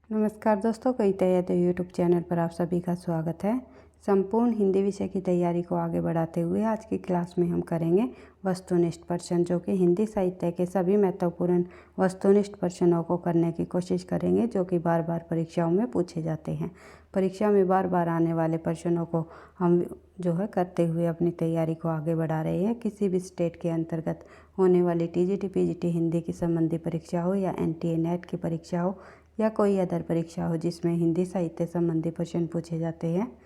नमस्कार दोस्तों, कई तैयारी यूट्यूब चैनल पर आप सभी का स्वागत है। संपूर्ण हिंदी विषय की तैयारी को आगे बढ़ाते हुए आज की क्लास में हम करेंगे वस्तुनिष्ठ प्रश्न, जो कि हिंदी साहित्य के सभी महत्वपूर्ण वस्तुनिष्ठ प्रश्नों को करने की कोशिश करेंगे, जो कि बार बार परीक्षाओं में पूछे जाते हैं। परीक्षा में बार बार आने वाले प्रश्नों को हम करते हुए अपनी तैयारी को आगे बढ़ा रहे हैं। किसी भी स्टेट के अंतर्गत होने वाली टीजीटी पीजीटी हिंदी की संबंधी परीक्षा हो या एनटीए नेट की परीक्षा हो या कोई अदर परीक्षा हो जिसमें हिंदी साहित्य संबंधी प्रश्न पूछे जाते हैं,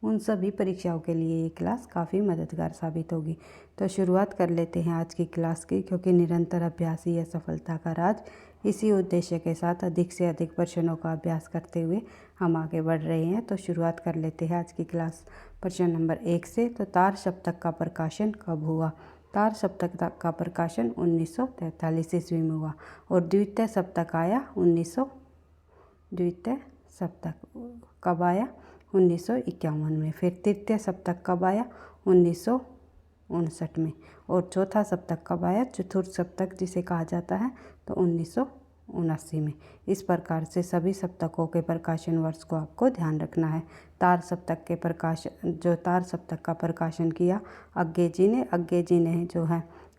उन सभी परीक्षाओं के लिए ये क्लास काफ़ी मददगार साबित होगी। तो शुरुआत कर लेते हैं आज की क्लास की, क्योंकि निरंतर अभ्यास ही है सफलता का राज। इसी उद्देश्य के साथ अधिक से अधिक प्रश्नों का अभ्यास करते हुए हम आगे बढ़ रहे हैं। तो शुरुआत कर लेते हैं आज की क्लास प्रश्न नंबर 1 से। तो तार सप्तक का प्रकाशन कब हुआ? तार सप्तक का प्रकाशन 1943 ईस्वी में हुआ। और द्वितीय सप्तक आया द्वितीय सप्तक कब आया? 1951 में। फिर तृतीय सप्तक कब आया? 1959 में। और चौथा सप्तक कब आया? चतुर्थ सप्तक जिसे कहा जाता है, तो 1979 में। इस प्रकार से सभी सप्तकों के प्रकाशन वर्ष को आपको ध्यान रखना है। तार सप्तक का प्रकाशन किया अज्ञे जी ने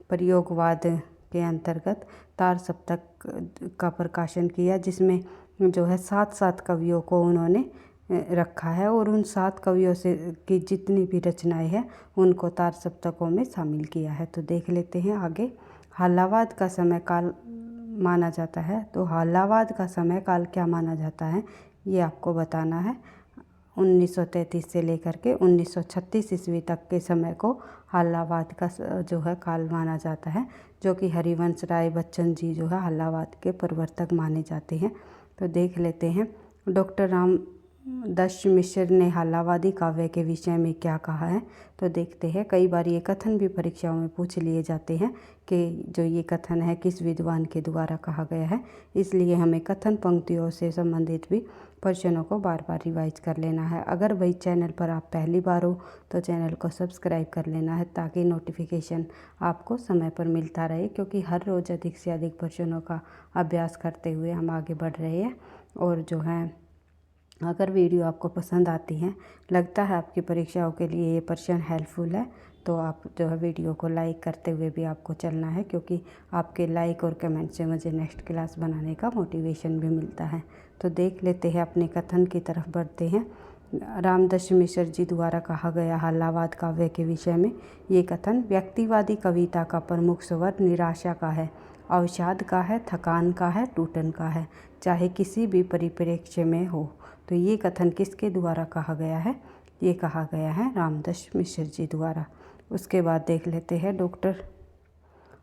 प्रयोगवाद के अंतर्गत तार सप्तक का प्रकाशन किया, जिसमें 7 कवियों को उन्होंने रखा है और उन 7 कवियों से की जितनी भी रचनाएं हैं उनको तार सप्तकों में शामिल किया है। तो देख लेते हैं आगे। हालावाद का समय काल माना जाता है। तो हालावाद का समय काल क्या माना जाता है, ये आपको बताना है। 1933 से लेकर के 1936 ईस्वी तक के समय को हालावाद का काल माना जाता है, जो कि हरिवंश राय बच्चन जी हालावाद के प्रवर्तक माने जाते हैं। तो देख लेते हैं डॉक्टर रामदश मिश्र ने हालावादी काव्य के विषय में क्या कहा है। तो देखते हैं, कई बार ये कथन भी परीक्षाओं में पूछ लिए जाते हैं कि जो ये कथन है किस विद्वान के द्वारा कहा गया है, इसलिए हमें कथन पंक्तियों से संबंधित भी प्रश्नों को बार बार रिवाइज कर लेना है। अगर वही चैनल पर आप पहली बार हो तो चैनल को सब्सक्राइब कर लेना है, ताकि नोटिफिकेशन आपको समय पर मिलता रहे, क्योंकि हर रोज़ अधिक से अधिक प्रश्नों का अभ्यास करते हुए हम आगे बढ़ रहे हैं। और अगर वीडियो आपको पसंद आती है, लगता है आपकी परीक्षाओं के लिए ये प्रश्न हेल्पफुल है, तो आप वीडियो को लाइक करते हुए भी आपको चलना है, क्योंकि आपके लाइक और कमेंट से मुझे नेक्स्ट क्लास बनाने का मोटिवेशन भी मिलता है। तो देख लेते हैं, अपने कथन की तरफ बढ़ते हैं। रामदश मिश्र जी द्वारा कहा गया हालावाद काव्य के विषय में ये कथन: व्यक्तिवादी कविता का प्रमुख स्वर निराशा का है, अवसाद का है, थकान का है, टूटन का है, चाहे किसी भी परिप्रेक्ष्य में हो। तो ये कथन किसके द्वारा कहा गया है? ये कहा गया है रामदश मिश्र जी द्वारा। उसके बाद देख लेते हैं डॉक्टर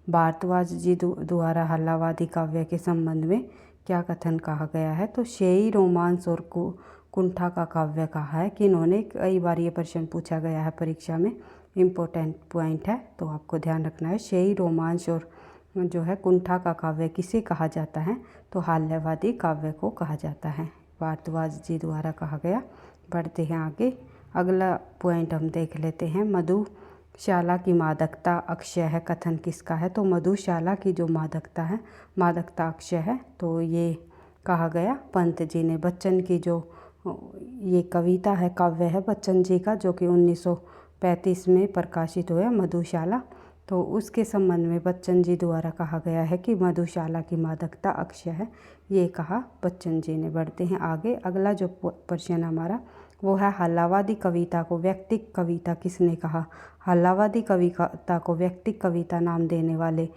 भारद्वाज जी द्वारा हालावादी काव्य के संबंध में क्या कथन कहा गया है। तो शेई, रोमांस और कुंठा का काव्य कहा है कि इन्होंने, कई बार ये प्रश्न पूछा गया है परीक्षा में, इम्पोर्टेंट पॉइंट है, तो आपको ध्यान रखना है। शेई, रोमांस और कुंठा का काव्य किसे कहा जाता है? तो हाल्यवादी काव्य को कहा जाता है, भारद्वाज जी द्वारा कहा गया। बढ़ते हैं आगे। अगला पॉइंट हम देख लेते हैं, मधुशाला की मादकता अक्षय है कथन किसका है? तो मधुशाला की जो मादकता अक्षय है, तो ये कहा गया पंत जी ने। बच्चन की जो ये कविता है, काव्य है बच्चन जी का, जो कि 1935 में प्रकाशित हुआ मधुशाला, तो उसके संबंध में बच्चन जी द्वारा कहा गया है कि मधुशाला की मादकता अक्षय है, ये कहा बच्चन जी ने। बढ़ते हैं आगे। अगला जो प्रश्न हमारा वो है, हालावादी कविता को व्यक्तिक कविता किसने कहा? हालावादी कविता को व्यक्तिक कविता नाम देने वाले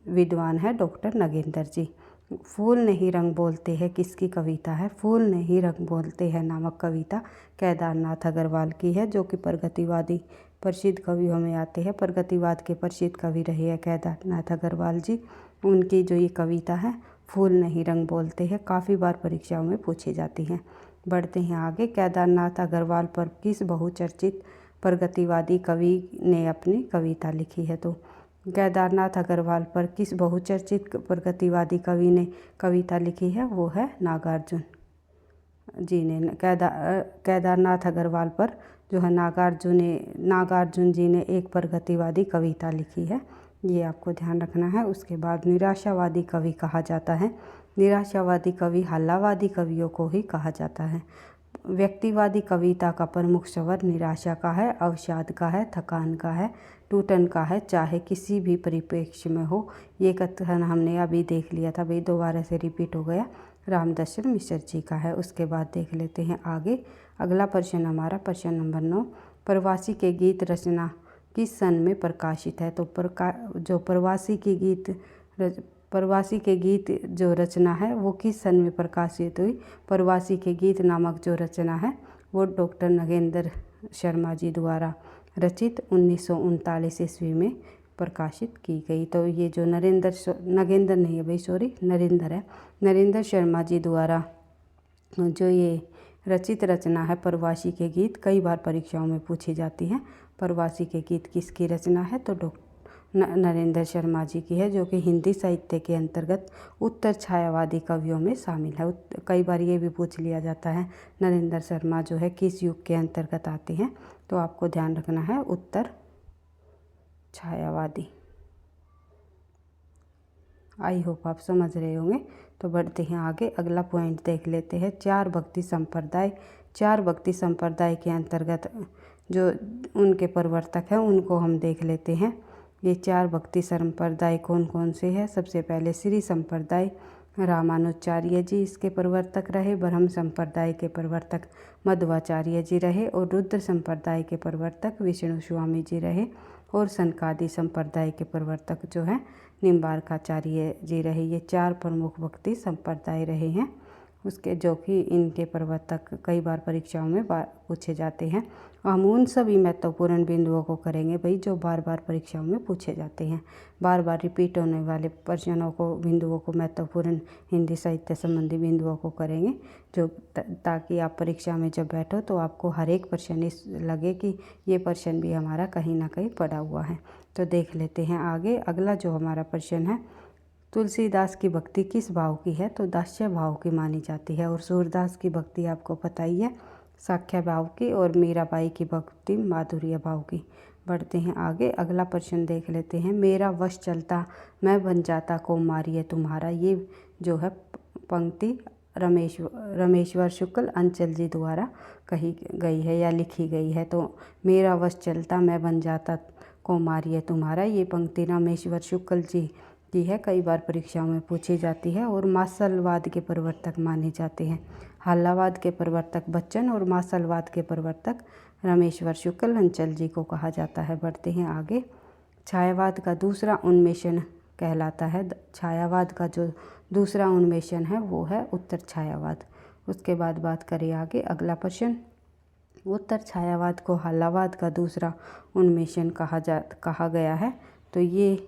विद्वान है डॉक्टर नगेंद्र जी। फूल नहीं रंग बोलते हैं किसकी कविता है? फूल नहीं रंग बोलते हैं नामक कविता केदारनाथ अग्रवाल की है, जो कि प्रगतिवादी प्रसिद्ध कवियों में आते हैं। प्रगतिवाद के प्रसिद्ध कवि रहे हैं केदारनाथ अग्रवाल जी। उनकी जो ये कविता है फूल नहीं रंग बोलते हैं, काफ़ी बार परीक्षाओं में पूछी जाती हैं। बढ़ते हैं आगे। केदारनाथ अग्रवाल पर किस बहुचर्चित प्रगतिवादी कवि ने अपनी कविता लिखी है? तो केदारनाथ अग्रवाल पर किस बहुचर्चित प्रगतिवादी कवि ने कविता लिखी है? वो है नागार्जुन जी ने। केदारनाथ अग्रवाल पर नागार्जुन जी ने एक प्रगतिवादी कविता लिखी है, ये आपको ध्यान रखना है। उसके बाद निराशावादी कवि कहा जाता है निराशावादी कवि हल्लावादी कवियों को ही कहा जाता है। व्यक्तिवादी कविता का प्रमुख स्वर निराशा का है, अवसाद का है, थकान का है, टूटन का है, चाहे किसी भी परिप्रेक्ष्य में हो। ये कथन हमने अभी देख लिया था, भाई दोबारा से रिपीट हो गया। रामदर्शन मिश्र जी का है। उसके बाद देख लेते हैं आगे। अगला प्रश्न हमारा प्रश्न नंबर 9, प्रवासी के गीत रचना किस सन में प्रकाशित है? तो प्रवासी के गीत जो रचना है वो किस सन में प्रकाशित हुई? प्रवासी के गीत नामक जो रचना है वो डॉक्टर नगेंद्र शर्मा जी द्वारा रचित 1939 ईस्वी में प्रकाशित की गई। तो ये जो नगेंद्र नहीं है भाई, सॉरी, नरेंद्र है। नरेंद्र शर्मा जी द्वारा जो ये रचित रचना है प्रवासी के गीत, कई बार परीक्षाओं में पूछी जाती है। प्रवासी के गीत किसकी रचना है? तो नरेंद्र शर्मा जी की है, जो कि हिंदी साहित्य के अंतर्गत उत्तर छायावादी कवियों में शामिल है। कई बार ये भी पूछ लिया जाता है नरेंद्र शर्मा जो है किस युग के अंतर्गत आते हैं, तो आपको ध्यान रखना है उत्तर छायावादी। आई होप आप समझ रहे होंगे। तो बढ़ते हैं आगे, अगला पॉइंट देख लेते हैं। चार भक्ति संप्रदाय के अंतर्गत जो उनके प्रवर्तक हैं उनको हम देख लेते हैं। ये चार भक्ति संप्रदाय कौन कौन से हैं? सबसे पहले श्री संप्रदाय, रामानुजाचार्य जी इसके प्रवर्तक रहे। ब्रह्म संप्रदाय के प्रवर्तक मध्वाचार्य जी रहे। और रुद्र संप्रदाय के प्रवर्तक विष्णु स्वामी जी रहे। और सनकादि संप्रदाय के प्रवर्तक जो हैं निम्बार्काचार्य जी रहे। ये चार प्रमुख भक्ति संप्रदाय रहे हैं, उसके जो कि इनके प्रवर्तक कई बार परीक्षाओं में पूछे जाते हैं। हम उन सभी महत्वपूर्ण बिंदुओं को करेंगे भाई जो बार बार परीक्षाओं में पूछे जाते हैं। बार बार रिपीट होने वाले प्रश्नों को, बिंदुओं को, महत्वपूर्ण हिंदी साहित्य संबंधी बिंदुओं को करेंगे, जो ताकि आप परीक्षा में जब बैठो तो आपको हर एक प्रश्न लगे कि ये प्रश्न भी हमारा कहीं ना कहीं पड़ा हुआ है। तो देख लेते हैं आगे। अगला जो हमारा प्रश्न है, तुलसीदास की भक्ति किस भाव की है? तो दास्य भाव की मानी जाती है। और सूरदास की भक्ति आपको पता ही है, साख्य भाव की। और मीराबाई की भक्ति माधुर्य भाव की। बढ़ते हैं आगे, अगला प्रश्न देख लेते हैं। मेरा वश चलता मैं बन जाता को मारिए तुम्हारा, ये जो है पंक्ति रमेश्वर शुक्ल अंचल जी द्वारा कही गई है या लिखी गई है। तो मेरा वश चलता मैं बन जाता को मारिए तुम्हारा, ये पंक्ति रमेश्वर शुक्ल जी की है, कई बार परीक्षाओं में पूछी जाती है। और मार्शलवाद के प्रवर्तक माने जाते हैं। हल्लावाद के प्रवर्तक बच्चन और मार्शलवाद के प्रवर्तक रमेश्वर शुक्ल अंचल जी को कहा जाता है। बढ़ते हैं आगे। छायावाद का दूसरा उन्मेषण कहलाता है। छायावाद का जो दूसरा उन्मेषण है वो है उत्तर छायावाद। उसके बाद बात करें आगे, अगला प्रश्न। उत्तर छायावाद को हल्लावाद का दूसरा उन्मेषण कहा गया है। तो ये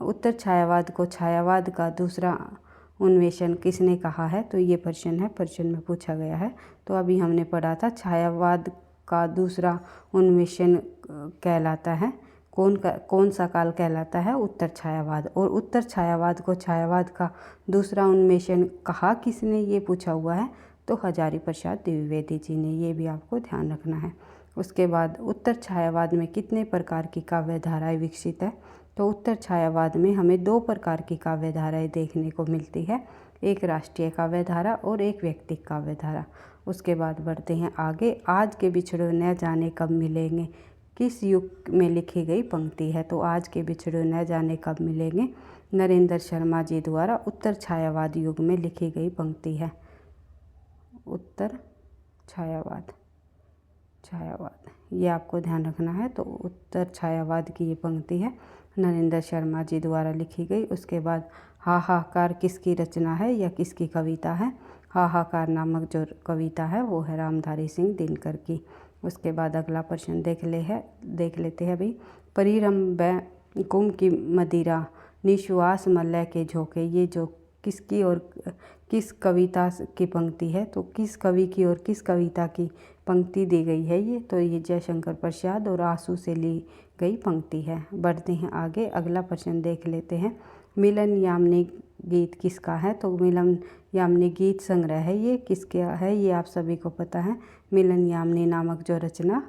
उत्तर छायावाद को छायावाद का दूसरा उन्मेषण किसने कहा है? तो ये प्रश्न में पूछा गया है। तो अभी हमने पढ़ा था छायावाद का दूसरा उन्मेषण कहलाता है, कौन सा काल कहलाता है? उत्तर छायावाद। और उत्तर छायावाद को छायावाद का दूसरा उन्मेषण कहा किसने, ये पूछा हुआ है। तो हजारी प्रसाद द्विवेदी जी ने, ये भी आपको ध्यान रखना है। उसके बाद उत्तर छायावाद में कितने प्रकार की काव्य धाराएँ विकसित है? तो उत्तर छायावाद में हमें दो प्रकार की काव्य धाराएँ देखने को मिलती है, एक राष्ट्रीय काव्य धारा और एक व्यक्तिक काव्य धारा। उसके बाद बढ़ते हैं आगे। आज के बिछड़े न जाने कब मिलेंगे किस युग में लिखी गई पंक्ति है? तो आज के बिछड़े न जाने कब मिलेंगे नरेंद्र शर्मा जी द्वारा उत्तर छायावाद युग में लिखी गई पंक्ति है। उत्तर छायावाद ये आपको ध्यान रखना है। तो उत्तर छायावाद की ये पंक्ति है, नरेंद्र शर्मा जी द्वारा लिखी गई। उसके बाद हाहाकार किसकी रचना है या किसकी कविता है? हाहाकार नामक जो कविता है वो है रामधारी सिंह दिनकर की। उसके बाद अगला प्रश्न देख लेते हैं भाई। परिरंभ कुम की मदिरा निश्वास मल्लय के झोंके, ये जो किसकी और किस कविता की पंक्ति है? तो किस कवि की और किस कविता की पंक्ति दी गई है ये? तो ये जयशंकर प्रसाद और आंसू से ली गई पंक्ति है। बढ़ते हैं आगे, अगला प्रश्न देख लेते हैं। मिलन यामिनी गीत किसका है? तो मिलन यामिनी गीत संग्रह है, ये किसका है? ये आप सभी को पता है। मिलन यामिनी नामक जो रचना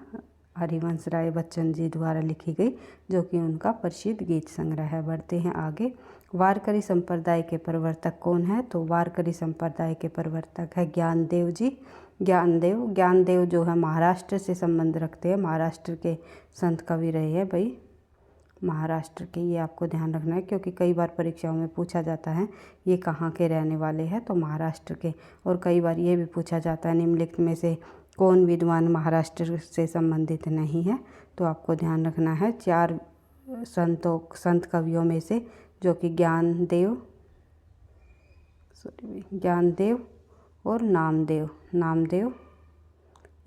हरिवंश राय बच्चन जी द्वारा लिखी गई, जो कि उनका प्रसिद्ध गीत संग्रह है। बढ़ते हैं आगे, वारकरी संप्रदाय के प्रवर्तक कौन है? तो वारकरी संप्रदाय के प्रवर्तक है ज्ञानदेव जी। ज्ञानदेव जो है महाराष्ट्र से संबंध रखते हैं, महाराष्ट्र के संत कवि रहे हैं भाई, महाराष्ट्र के। ये आपको ध्यान रखना है क्योंकि कई बार परीक्षाओं में पूछा जाता है ये कहाँ के रहने वाले हैं, तो महाराष्ट्र के। और कई बार ये भी पूछा जाता है निम्नलिखित में से कौन विद्वान महाराष्ट्र से संबंधित नहीं है, तो आपको ध्यान रखना है 4 संत कवियों में से, जो कि ज्ञानदेव और नामदेव,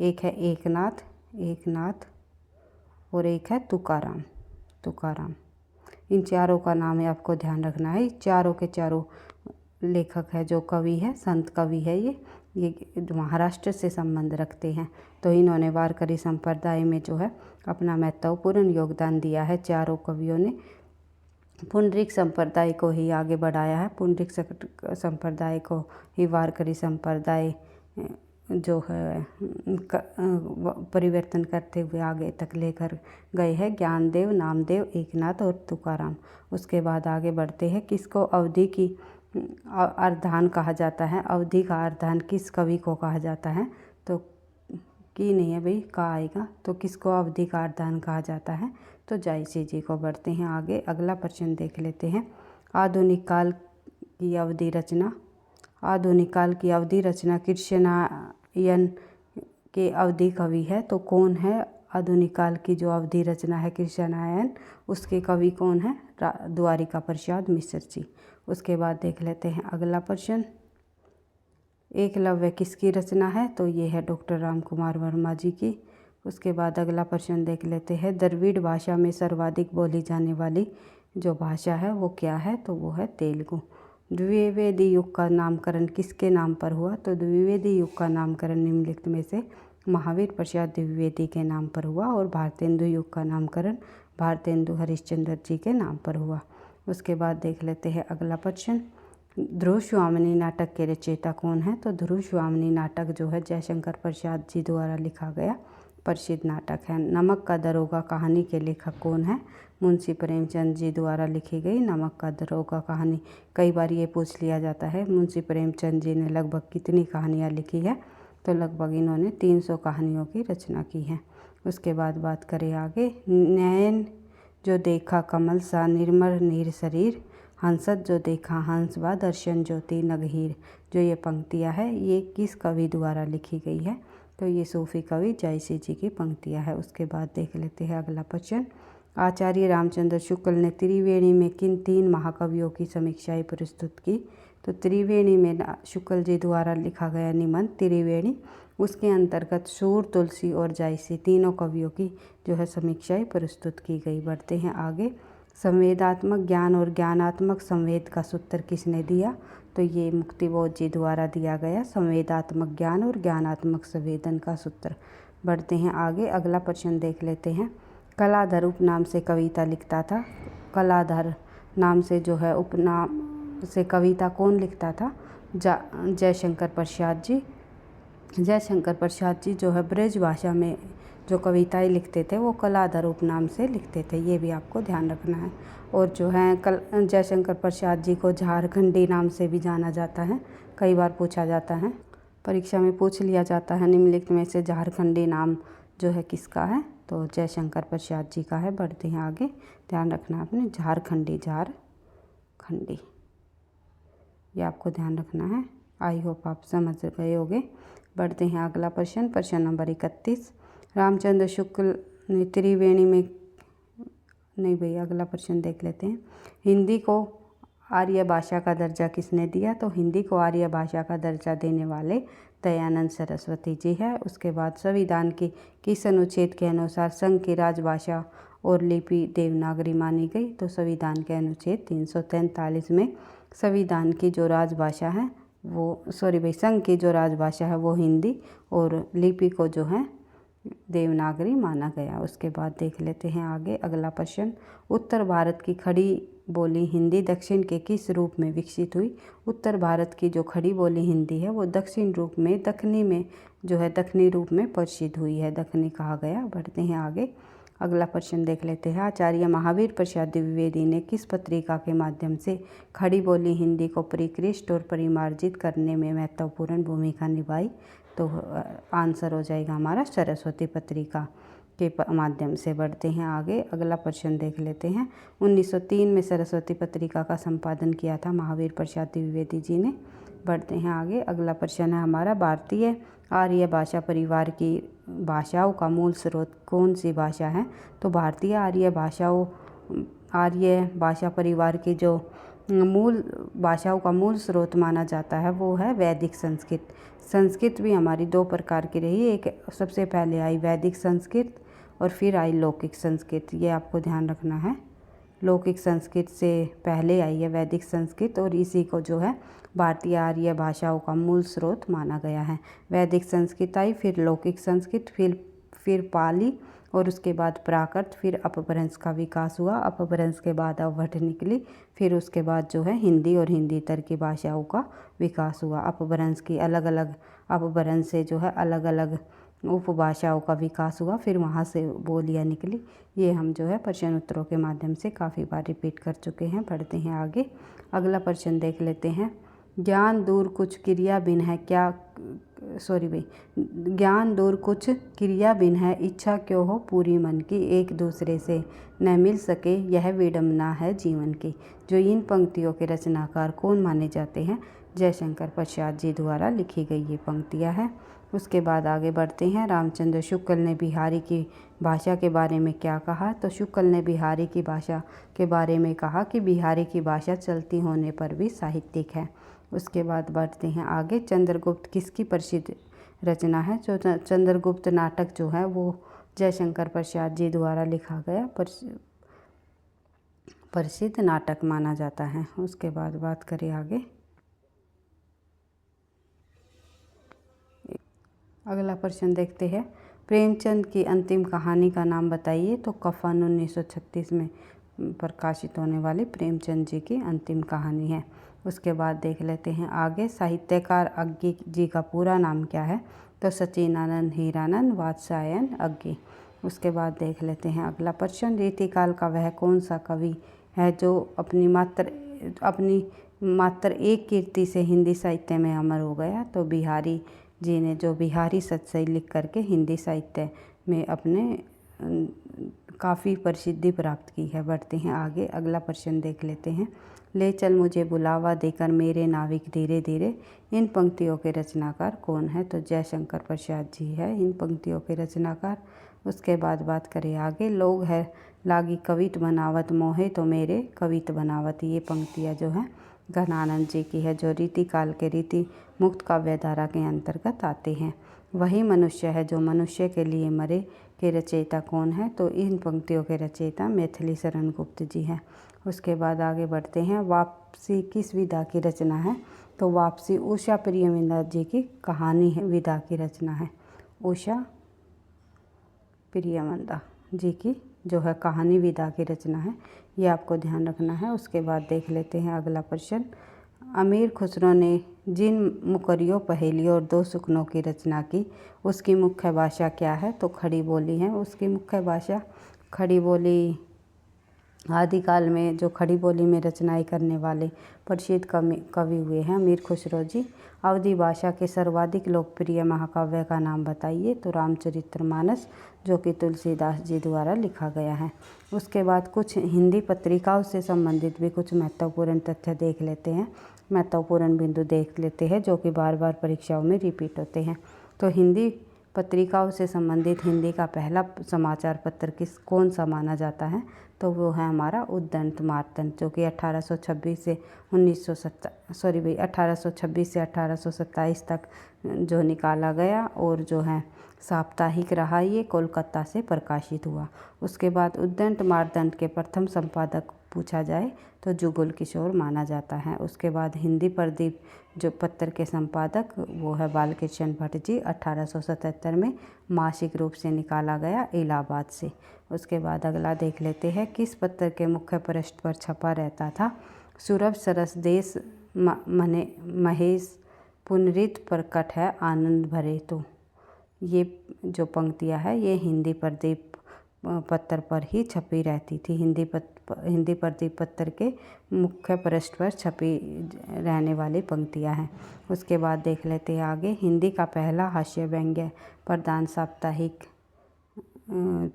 एक है एकनाथ और एक है तुकाराम। इन चारों का नाम है आपको ध्यान रखना है। चारों के चारों लेखक है, जो कवि है, संत कवि है, ये महाराष्ट्र से संबंध रखते हैं। तो इन्होंने वारकरी संप्रदाय में जो है अपना महत्वपूर्ण योगदान दिया है। चारों कवियों ने पुंडरीक संप्रदाय को ही आगे बढ़ाया है। पुंडरीक संप्रदाय को ही वारकरी संप्रदाय जो है परिवर्तन करते हुए आगे तक लेकर गए हैं। ज्ञानदेव, नामदेव, एकनाथ और तुकाराम। उसके बाद आगे बढ़ते हैं। किसको अवधि की अर्धान कहा जाता है? अवधि का अर्धान किस कवि को कहा जाता है? तो की नहीं है भाई, का आएगा। तो किसको अवधि का अर्धान कहा जाता है? तो जायसी जी को। बढ़ते हैं आगे, अगला प्रश्न देख लेते हैं। आधुनिक काल की अवधि रचना कृष्णायन के अवधि कवि है। तो कौन है? आधुनिक काल की जो अवधि रचना है कृष्णायन, उसके कवि कौन है? द्वारिका प्रसाद मिश्र जी। उसके बाद देख लेते हैं अगला प्रश्न। एकलव्य किसकी रचना है? तो ये है डॉक्टर राम कुमार वर्मा जी की। उसके बाद अगला प्रश्न देख लेते हैं। द्रविड़ भाषा में सर्वाधिक बोली जाने वाली जो भाषा है वो क्या है? तो वो है तेलुगु। द्विवेदी युग का नामकरण किसके नाम पर हुआ? तो द्विवेदी युग का नामकरण निम्नलिखित में से महावीर प्रसाद द्विवेदी के नाम पर हुआ। और भारतेंदु युग का नामकरण भारतेंदु हरिश्चंद्र जी के नाम पर हुआ। उसके बाद देख लेते हैं अगला प्रश्न। ध्रुव स्वामिनी नाटक के रचयिता कौन है? तो ध्रुव स्वामिनी नाटक जो है जयशंकर प्रसाद जी द्वारा लिखा गया प्रसिद्ध नाटक है। नमक का दरोगा कहानी के लेखक कौन है? मुंशी प्रेमचंद जी द्वारा लिखी गई नमक का दरोगा कहानी। कई बार ये पूछ लिया जाता है मुंशी प्रेमचंद जी ने लगभग कितनी कहानियाँ लिखी है? तो लगभग इन्होंने 300 कहानियों की रचना की है। उसके बाद बात करें आगे। नयन जो देखा कमल सा निर्मल नीर शरीर, हंसत जो देखा हंस व दर्शन ज्योति नगहीर। जो ये पंक्तियाँ है ये किस कवि द्वारा लिखी गई है? तो ये सूफी कवि जायसी जी की पंक्तियाँ है। उसके बाद देख लेते हैं अगला प्रश्न। आचार्य रामचंद्र शुक्ल ने त्रिवेणी में किन 3 महाकवियों की समीक्षाएं प्रस्तुत की? तो त्रिवेणी में शुक्ल जी द्वारा लिखा गया निबंध त्रिवेणी, उसके अंतर्गत सूर, तुलसी और जायसी तीनों कवियों की जो है समीक्षाएं प्रस्तुत की गई। बढ़ते हैं आगे। संवेदात्मक ज्ञान और ज्ञानात्मक संवेद का सूत्र किसने दिया? तो ये मुक्तिबोध जी द्वारा दिया गया संवेदात्मक ज्ञान और ज्ञानात्मक संवेदन का सूत्र। बढ़ते हैं आगे, अगला प्रश्न देख लेते हैं। कलाधर उपनाम से कविता लिखता था। कलाधर नाम से जो है उपनाम से कविता कौन लिखता था? जयशंकर प्रसाद जी। जयशंकर प्रसाद जी जो है ब्रज भाषा में जो कविताएं लिखते थे वो कलाधर उपनाम से लिखते थे, ये भी आपको ध्यान रखना है। और जो है जयशंकर प्रसाद जी को झारखंडी नाम से भी जाना जाता है। कई बार पूछा जाता है, परीक्षा में पूछ लिया जाता है निम्नलिखित में से झारखंडी नाम जो है किसका है? तो जयशंकर प्रसाद जी का है। बढ़ते हैं आगे, ध्यान रखना आपने झारखंडी, ये आपको ध्यान रखना है। आई होप आप समझ गए होंगे। बढ़ते हैं अगला प्रश्न, प्रश्न नंबर 31। रामचंद्र शुक्ल ने त्रिवेणी में नहीं भाई, अगला प्रश्न देख लेते हैं। हिंदी को आर्य भाषा का दर्जा किसने दिया? तो हिंदी को आर्य भाषा का दर्जा देने वाले दयानंद सरस्वती जी है। उसके बाद संविधान की किस अनुच्छेद के अनुसार संघ की राजभाषा और लिपि देवनागरी मानी गई? तो संविधान के अनुच्छेद 343 में संविधान की जो राजभाषा है वो संघ की जो राजभाषा है वो हिंदी और लिपि को जो है देवनागरी माना गया। उसके बाद देख लेते हैं आगे, अगला प्रश्न। उत्तर भारत की खड़ी बोली हिंदी दक्षिण के किस रूप में विकसित हुई? उत्तर भारत की जो खड़ी बोली हिंदी है वो दक्षिण रूप में, दक्षिणी रूप में प्रसिद्ध हुई है, दक्षिणी कहा गया। बढ़ते हैं आगे, अगला प्रश्न देख लेते हैं। आचार्य महावीर प्रसाद द्विवेदी ने किस पत्रिका के माध्यम से खड़ी बोली हिंदी को परिष्कृत और परिमार्जित करने में महत्वपूर्ण भूमिका निभाई? तो आंसर हो जाएगा हमारा सरस्वती पत्रिका के माध्यम से। बढ़ते हैं आगे, अगला प्रश्न देख लेते हैं। 1903 में सरस्वती पत्रिका का संपादन किया था महावीर प्रसाद द्विवेदी जी ने। बढ़ते हैं आगे, अगला प्रश्न है हमारा, भारतीय आर्य भाषा परिवार की भाषाओं का मूल स्रोत कौन सी भाषा है? तो भारतीय आर्य भाषा परिवार की जो मूल भाषाओं का मूल स्रोत माना जाता है वो है वैदिक संस्कृत। संस्कृत भी हमारी दो प्रकार की रही, एक सबसे पहले आई वैदिक संस्कृत और फिर आई लौकिक संस्कृत, ये आपको ध्यान रखना है। लौकिक संस्कृत से पहले आई है वैदिक संस्कृत और इसी को जो है भारतीय आर्य भाषाओं का मूल स्रोत माना गया है। वैदिक संस्कृत आई, फिर लौकिक संस्कृत, फिर पाली और उसके बाद प्राकृत, फिर अपभ्रंश का विकास हुआ। अपभ्रंश के बाद अवभट निकली, फिर उसके बाद जो है हिंदी और हिंदीतर की भाषाओं का विकास हुआ। अपभ्रंश की अलग अलग अपभ्रंश से जो है अलग अलग उपभाषाओं का विकास हुआ, फिर वहाँ से बोलियाँ निकली। ये हम जो है प्रश्न उत्तरों के माध्यम से काफ़ी बार रिपीट कर चुके हैं। पढ़ते हैं आगे, अगला प्रश्न देख लेते हैं। ज्ञान दूर कुछ क्रिया बिन है ज्ञान दूर कुछ क्रिया बिन है, इच्छा क्यों हो पूरी मन की, एक दूसरे से न मिल सके यह विडम्बना है जीवन की। जो इन पंक्तियों के रचनाकार कौन माने जाते हैं? जयशंकर प्रसाद जी द्वारा लिखी गई ये पंक्तियाँ हैं। उसके बाद आगे बढ़ते हैं। रामचंद्र शुक्ल ने बिहारी की भाषा के बारे में क्या कहा? तो शुक्ल ने बिहारी की भाषा के बारे में कहा कि बिहारी की भाषा चलती होने पर भी साहित्यिक है। उसके बाद बढ़ते हैं आगे। चंद्रगुप्त किसकी प्रसिद्ध रचना है? जो चंद्रगुप्त नाटक जो है वो जयशंकर प्रसाद जी द्वारा लिखा गया प्रसिद्ध नाटक माना जाता है। उसके बाद बात करें आगे, अगला प्रश्न देखते हैं। प्रेमचंद की अंतिम कहानी का नाम बताइए। तो कफन 1936 में प्रकाशित होने वाली प्रेमचंद जी की अंतिम कहानी है। उसके बाद देख लेते हैं आगे। साहित्यकार अज्ञी जी का पूरा नाम क्या है? तो सचिनानंद हीरानंद वात्स्यायन अज्ञी। उसके बाद देख लेते हैं अगला प्रश्न। रीतिकाल का वह कौन सा कवि है जो अपनी मात्र एक कृति से हिंदी साहित्य में अमर हो गया? तो बिहारी जी ने जो बिहारी सतसई लिख करके हिंदी साहित्य में अपने काफ़ी प्रसिद्धि प्राप्त की है। बढ़ते हैं आगे, अगला प्रश्न देख लेते हैं। ले चल मुझे बुलावा देकर मेरे नाविक धीरे धीरे, इन पंक्तियों के रचनाकार कौन है? तो जयशंकर प्रसाद जी है इन पंक्तियों के रचनाकार। उसके बाद बात करें आगे। लोग है लागी कवित बनावत मोहे तो मेरे कवित बनावत, ये पंक्तियाँ जो है घनानंद जी की है, जो रीतिकाल के रीति मुक्त काव्यधारा के अंतर्गत आते हैं। वही मनुष्य है जो मनुष्य के लिए मरे के रचयिता कौन है? तो इन पंक्तियों के रचयिता मैथिली शरण गुप्त जी हैं। उसके बाद आगे बढ़ते हैं। वापसी किस विधा की रचना है? तो वापसी उषा प्रियमंदा जी की कहानी है, विधा की रचना है। उषा प्रियमंदा जी की जो है कहानी विधा की रचना है, ये आपको ध्यान रखना है। उसके बाद देख लेते हैं अगला प्रश्न। अमीर खुसरो ने जिन मुकरियों, पहेलियों और दो सुखनों की रचना की उसकी मुख्य भाषा क्या है? तो खड़ी बोली है उसकी मुख्य भाषा। खड़ी बोली आदिकाल में जो खड़ी बोली में रचनाएं करने वाले प्रसिद्ध कवि हुए हैं अमीर खुसरो जी। अवधी भाषा के सर्वाधिक लोकप्रिय महाकाव्य का नाम बताइए? तो रामचरितमानस, जो कि तुलसीदास जी द्वारा लिखा गया है। उसके बाद कुछ हिंदी पत्रिकाओं से संबंधित भी कुछ महत्वपूर्ण तथ्य देख लेते हैं, महत्वपूर्ण बिंदु देख लेते हैं जो कि बार बार परीक्षाओं में रिपीट होते हैं। तो हिंदी पत्रिकाओं से संबंधित हिंदी का पहला समाचार पत्र कौन सा माना जाता है? तो वो है हमारा उद्दंत मार्तंड, जो कि 1826 से 1827 तक जो निकाला गया और जो है साप्ताहिक रहा, ये कोलकाता से प्रकाशित हुआ। उसके बाद उद्दंत मार्तंड के प्रथम संपादक पूछा जाए तो जुगल किशोर माना जाता है। उसके बाद हिंदी प्रदीप जो पत्र के संपादक वो है बालकृष्ण भट्ट जी, 1877 में मासिक रूप से निकाला गया इलाहाबाद से। उसके बाद अगला देख लेते हैं। किस पत्र के मुख्य पृष्ठ पर छपा रहता था? सुरभ सरस देश महेश पुनरित प्रकट है आनंद भरे। तो ये जो पंक्तियाँ है ये हिंदी प्रदीप पत्र पर ही छपी रहती थी। हिंदी प्रदीप पत्र के मुख्य पृष्ठ पर छपी रहने वाली पंक्तियां हैं। उसके बाद देख लेते हैं आगे। हिंदी का पहला हास्य व्यंग्य प्रधान साप्ताहिक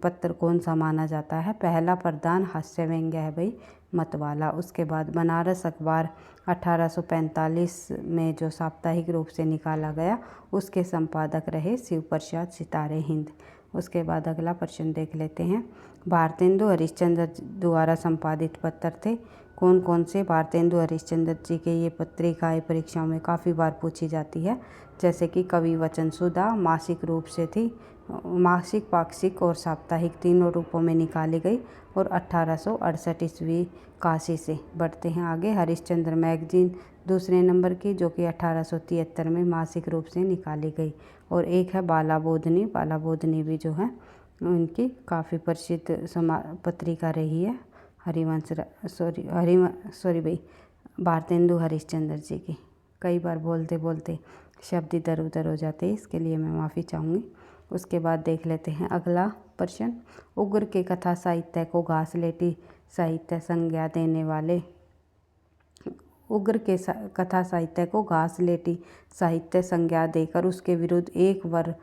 पत्र कौन सा माना जाता है? पहला प्रधान हास्य व्यंग्य है भाई मतवाला। उसके बाद बनारस अखबार 1845 में जो साप्ताहिक रूप से निकाला गया, उसके संपादक रहे शिव प्रसाद सितारे हिंद। उसके बाद अगला प्रश्न देख लेते हैं। भारतेंदु हरिश्चंद्र द्वारा संपादित पत्र थे कौन कौन से? भारतेंदु हरिश्चंद्र जी के ये पत्रिकाएं परीक्षाओं में काफ़ी बार पूछी जाती है, जैसे कि कवि वचन सुधा मासिक रूप से थी, मासिक, पाक्षिक और साप्ताहिक तीनों रूपों में निकाली गई और 1868 ईस्वी काशी से। बढ़ते हैं आगे। हरिश्चंद्र मैगजीन दूसरे नंबर की, जो कि 1873 में मासिक रूप से निकाली गई। और एक है बाला बोधनी। बाला बोधनी भी जो है उनकी काफ़ी प्रसिद्ध पत्रिका रही है भारतेंदु हरिश्चंद्र जी की। कई बार बोलते बोलते शब्द इधर उधर हो जाते हैं, इसके लिए मैं माफ़ी चाहूँगी। उसके बाद देख लेते हैं अगला प्रश्न। उग्र के कथा साहित्य को घासलेटी साहित्य संज्ञा देने वाले, उग्र के कथा साहित्य को घासलेटी साहित्य संज्ञा देकर उसके विरुद्ध एक बार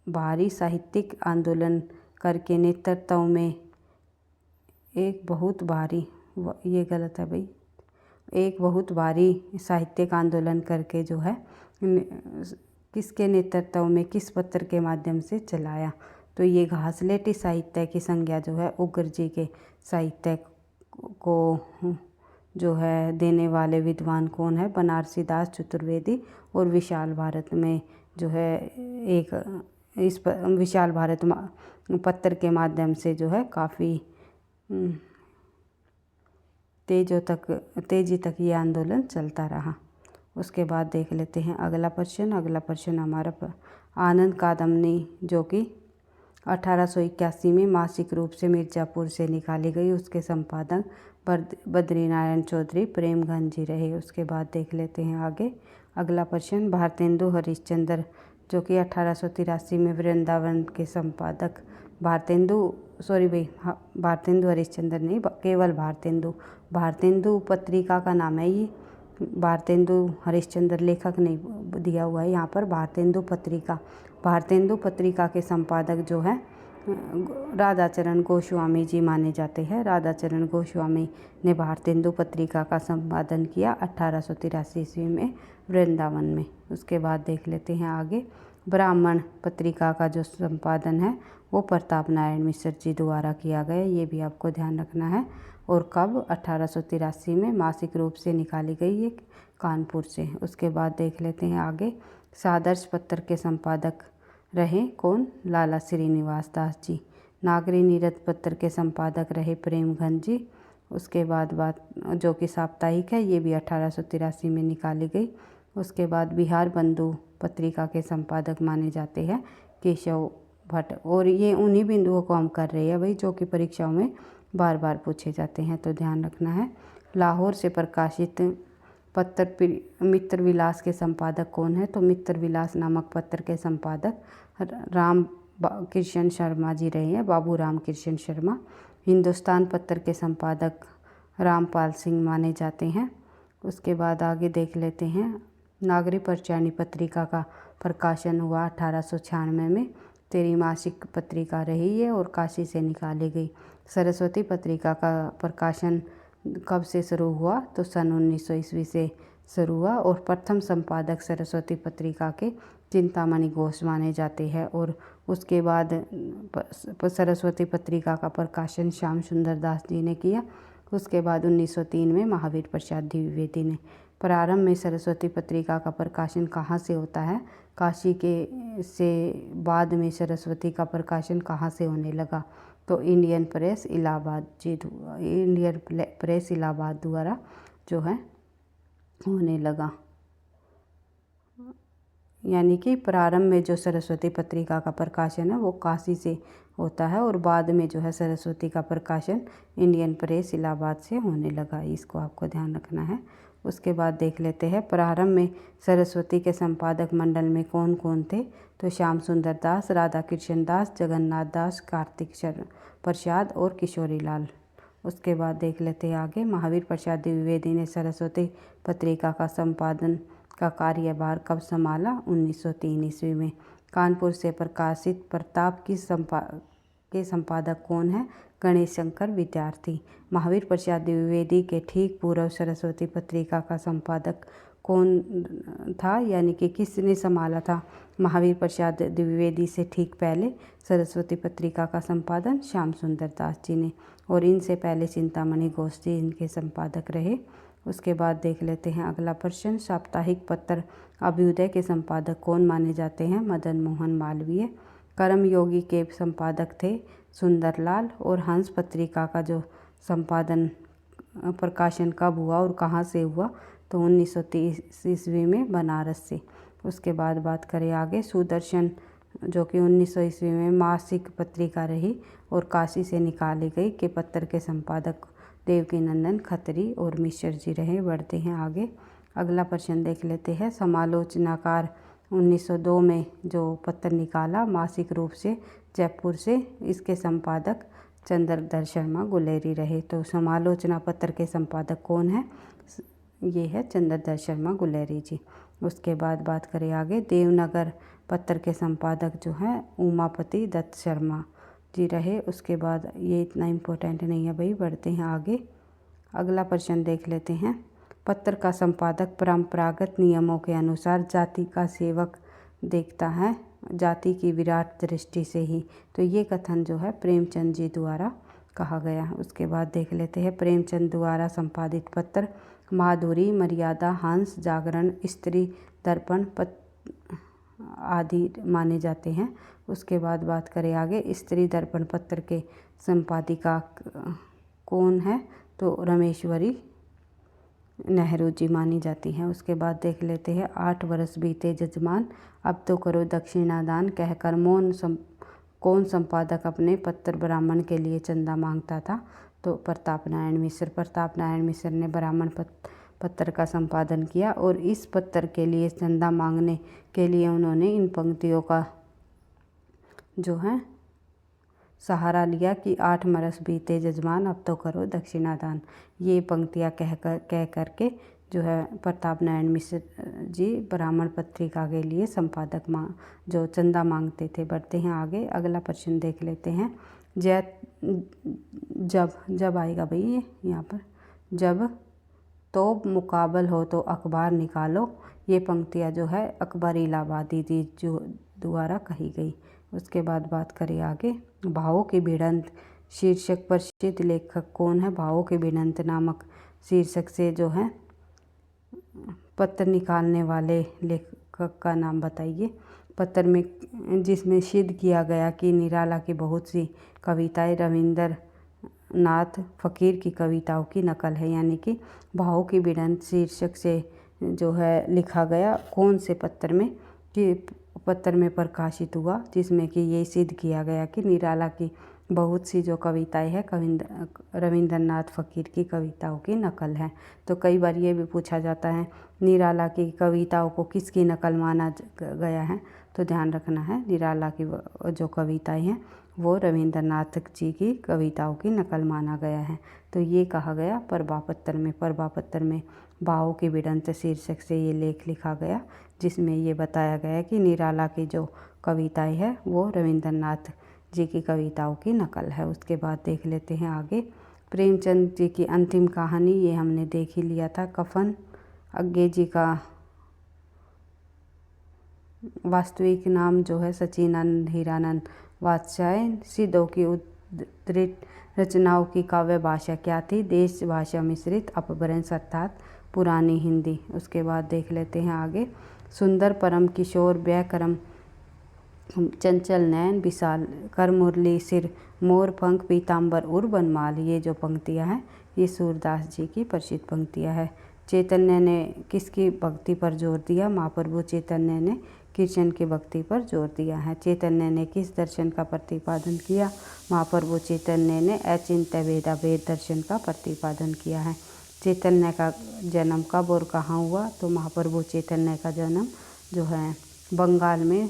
भारी साहित्यिक आंदोलन करके नेतृत्व में एक बहुत भारी, ये गलत है भाई, एक बहुत भारी साहित्यिक आंदोलन करके जो है किसके नेतृत्व में, किस पत्र के माध्यम से चलाया? तो ये घासलेटी साहित्य की संज्ञा जो है उग्र जी के साहित्य को जो है देने वाले विद्वान कौन है? बनारसी दास चतुर्वेदी। और विशाल भारत में जो है एक इस विशाल भारत पत्र के माध्यम से जो है काफ़ी तेजी तक ये आंदोलन चलता रहा। उसके बाद देख लेते हैं अगला प्रश्न। अगला प्रश्न हमारा आनंद कादम्बनी, जो कि 1881 में मासिक रूप से मिर्ज़ापुर से निकाली गई, उसके संपादक बद्रीनारायण चौधरी प्रेमगंज जी रहे। उसके बाद देख लेते हैं आगे अगला प्रश्न। भारतेंदु हरिश्चंद्र, जो कि 1883 में वृंदावन के संपादक, भारतेंदु हरिश्चंद्र नहीं, केवल भारतेंदु पत्रिका का नाम है ये। भारतेंदु हरिश्चंद्र लेखक नहीं दिया हुआ है यहाँ पर। भारतेंदु पत्रिका के संपादक जो है राधाचरण गोस्वामी जी माने जाते हैं। राधाचरण गोस्वामी ने भारतेंदु पत्रिका का संपादन किया 1883 ईस्वी में वृंदावन में। उसके बाद देख लेते हैं आगे। ब्राह्मण पत्रिका का जो संपादन है वो प्रताप नारायण मिश्र जी द्वारा किया गया, ये भी आपको ध्यान रखना है। और कब? 1883 में मासिक रूप से निकाली गई, ये कानपुर से। उसके बाद देख लेते हैं आगे। सादर्श पत्र के संपादक रहे कौन? लाला श्रीनिवास दास जी। नागरी नीरद पत्र के संपादक रहे प्रेमगंज जी। उसके बाद बात जो कि साप्ताहिक है, ये भी 1883 में निकाली गई। उसके बाद बिहार बंधु पत्रिका के संपादक माने जाते हैं केशव भट्ट। और ये उन्हीं बिंदुओं को हम कर रहे हैं भाई जो कि परीक्षाओं में बार बार पूछे जाते हैं, तो ध्यान रखना है। लाहौर से प्रकाशित पत्र मित्र विलास के संपादक कौन है? तो मित्र विलास नामक पत्र के संपादक राम कृष्ण शर्मा जी रहे हैं, बाबू राम कृष्ण शर्मा। हिंदुस्तान पत्र के संपादक रामपाल सिंह माने जाते हैं। उसके बाद आगे देख लेते हैं। नागरी पंचायनी पत्रिका का प्रकाशन हुआ 1896 में, त्रैमासिक पत्रिका रही है और काशी से निकाली गई। सरस्वती पत्रिका का प्रकाशन कब से शुरू हुआ? तो सन 1900 ईस्वी से शुरू हुआ। और प्रथम संपादक सरस्वती पत्रिका के चिंतामणि घोष माने जाते हैं। और उसके बाद सरस्वती पत्रिका का प्रकाशन श्याम सुंदर दास जी ने किया। उसके बाद 1903 में महावीर प्रसाद द्विवेदी ने। प्रारंभ में सरस्वती पत्रिका का प्रकाशन कहाँ से होता है? काशी के से बाद में सरस्वती का प्रकाशन कहाँ से होने लगा? तो इंडियन प्रेस इलाहाबाद द्वारा जो है होने लगा। यानी कि प्रारंभ में जो सरस्वती पत्रिका का प्रकाशन है वो काशी से होता है और बाद में जो है सरस्वती का प्रकाशन इंडियन प्रेस इलाहाबाद से होने लगा। इसको आपको ध्यान रखना है। उसके बाद देख लेते हैं प्रारंभ में सरस्वती के संपादक मंडल में कौन कौन थे। तो श्याम सुंदर दास, राधा कृष्ण दास, जगन्नाथ दास, कार्तिक प्रसाद और किशोरी लाल। उसके बाद देख लेते हैं आगे महावीर प्रसाद द्विवेदी ने सरस्वती पत्रिका का संपादन का कार्यभार कब संभाला? 1903 ईस्वी में। कानपुर से प्रकाशित प्रताप के संपादक कौन है? गणेश शंकर विद्यार्थी। महावीर प्रसाद द्विवेदी के ठीक पूर्व सरस्वती पत्रिका का संपादक कौन था, यानी कि किसने संभाला था? महावीर प्रसाद द्विवेदी से ठीक पहले सरस्वती पत्रिका का संपादन श्याम सुंदर दास जी ने, और इनसे पहले चिंतामणि घोष जी इनके संपादक रहे। उसके बाद देख लेते हैं अगला प्रश्न, साप्ताहिक पत्र अभ्युदय के संपादक कौन माने जाते हैं? मदन मोहन मालवीय। कर्मयोगी के संपादक थे सुंदरलाल। और हंस पत्रिका का जो संपादन प्रकाशन कब हुआ और कहाँ से हुआ? तो 1930 ईस्वी में बनारस से। उसके बाद बात करें आगे सुदर्शन, जो कि 1900 ईस्वी में मासिक पत्रिका रही और काशी से निकाली गई, के पत्र के संपादक देवकीनंदन खत्री और मिश्र जी रहे। बढ़ते हैं आगे अगला प्रश्न देख लेते हैं, समालोचनाकार 1902 में जो पत्र निकाला मासिक रूप से जयपुर से, इसके संपादक चंद्रधर शर्मा गुलेरी रहे। तो समालोचना पत्र के संपादक कौन है? ये है चंद्रधर शर्मा गुलेरी जी। उसके बाद बात करें आगे देवनगर पत्र के संपादक जो हैं उमापति दत्त शर्मा जी रहे। उसके बाद ये इतना इम्पोर्टेंट नहीं है भाई, बढ़ते हैं आगे अगला प्रश्न देख लेते हैं, पत्र का संपादक परंपरागत नियमों के अनुसार जाति का सेवक देखता है, जाति की विराट दृष्टि से ही। तो ये कथन जो है प्रेमचंद जी द्वारा कहा गया। उसके बाद देख लेते हैं प्रेमचंद द्वारा संपादित पत्र माधुरी, मर्यादा, हंस, जागरण, स्त्री दर्पण आदि माने जाते हैं। उसके बाद बात करें आगे स्त्री दर्पण पत्र के संपादिका कौन है? तो रमेश्वरी नेहरू जी मानी जाती हैं। उसके बाद देख लेते हैं 8 वर्ष बीते जजमान अब तो करो दक्षिणादान कहकर कौन संपादक अपने पत्र ब्राह्मण के लिए चंदा मांगता था? तो प्रताप नारायण मिश्र। प्रताप नारायण मिश्र ने ब्राह्मण पत्र का संपादन किया और इस पत्र के लिए चंदा मांगने के लिए उन्होंने इन पंक्तियों का जो है सहारा लिया कि 8 बरस बीते जजमान अब तो करो दक्षिणादान। ये पंक्तियाँ कह करके जो है प्रताप नारायण मिश्र जी ब्राह्मण पत्रिका के लिए संपादक जो चंदा मांगते थे। बढ़ते हैं आगे अगला प्रश्न देख लेते हैं, जब आएगा भाई यहाँ पर, जब तो मुकाबल हो तो अखबार निकालो। ये पंक्तियाँ जो है अकबर इलाहाबादी जी जो द्वारा कही गई। उसके बाद बात करें आगे भावों की भिड़ंत शीर्षक प्रसिद्ध लेखक कौन है? भावों की भिड़ंत नामक शीर्षक से जो है पत्र निकालने वाले लेखक का नाम बताइए। पत्र में जिसमें सिद्ध किया गया कि निराला की बहुत सी कविताएं रविंद्रनाथ फकीर की कविताओं की नकल है, यानी कि भावों की भिड़ंत शीर्षक से जो है लिखा गया कौन से पत्र में कि पत्र में प्रकाशित हुआ, जिसमें कि ये सिद्ध किया गया कि निराला की बहुत सी जो कविताएं हैं रविंद्रनाथ फकीर की कविताओं की नकल है। तो कई बार ये भी पूछा जाता है निराला की कविताओं को किसकी नकल माना गया है? तो ध्यान रखना है निराला की जो कविताएं हैं वो रविंद्रनाथ जी की कविताओं की नकल माना गया है। तो ये कहा गया प्रभापत्र में भावों की भिड़ंत शीर्षक से ये लेख लिखा गया, जिसमें ये बताया गया कि निराला की जो कविताएं है वो रविंद्रनाथ जी की कविताओं की नकल है। उसके बाद देख लेते हैं आगे प्रेमचंद जी की अंतिम कहानी, ये हमने देख ही लिया था। कफन अग्गे जी का वास्तविक नाम जो है सचिनानंद हीरानंद वात्स्यायन। सिद्धों की उद्धृत रचनाओं की काव्य भाषा क्या थी? देश भाषा मिश्रित अपभ्रंश अर्थात पुरानी हिंदी। उसके बाद देख लेते हैं आगे सुंदर परम किशोर व्याकरम चंचल नयन विशाल कर मुरली सिर मोर पंख पीताम्बर उर बनमाल। ये जो पंक्तियाँ हैं ये सूरदास जी की प्रसिद्ध पंक्तियाँ हैं। चैतन्य ने किसकी भक्ति पर जोर दिया? महाप्रभु चैतन्य ने कृष्ण की भक्ति पर जोर दिया है। चैतन्य ने किस दर्शन का प्रतिपादन किया? महाप्रभु चैतन्य ने अचिंत्य भेदाभेद दर्शन का प्रतिपादन किया है। चैतन्य का जन्म कब और कहाँ हुआ, तो महाप्रभु चैतन्य का जन्म जो है बंगाल में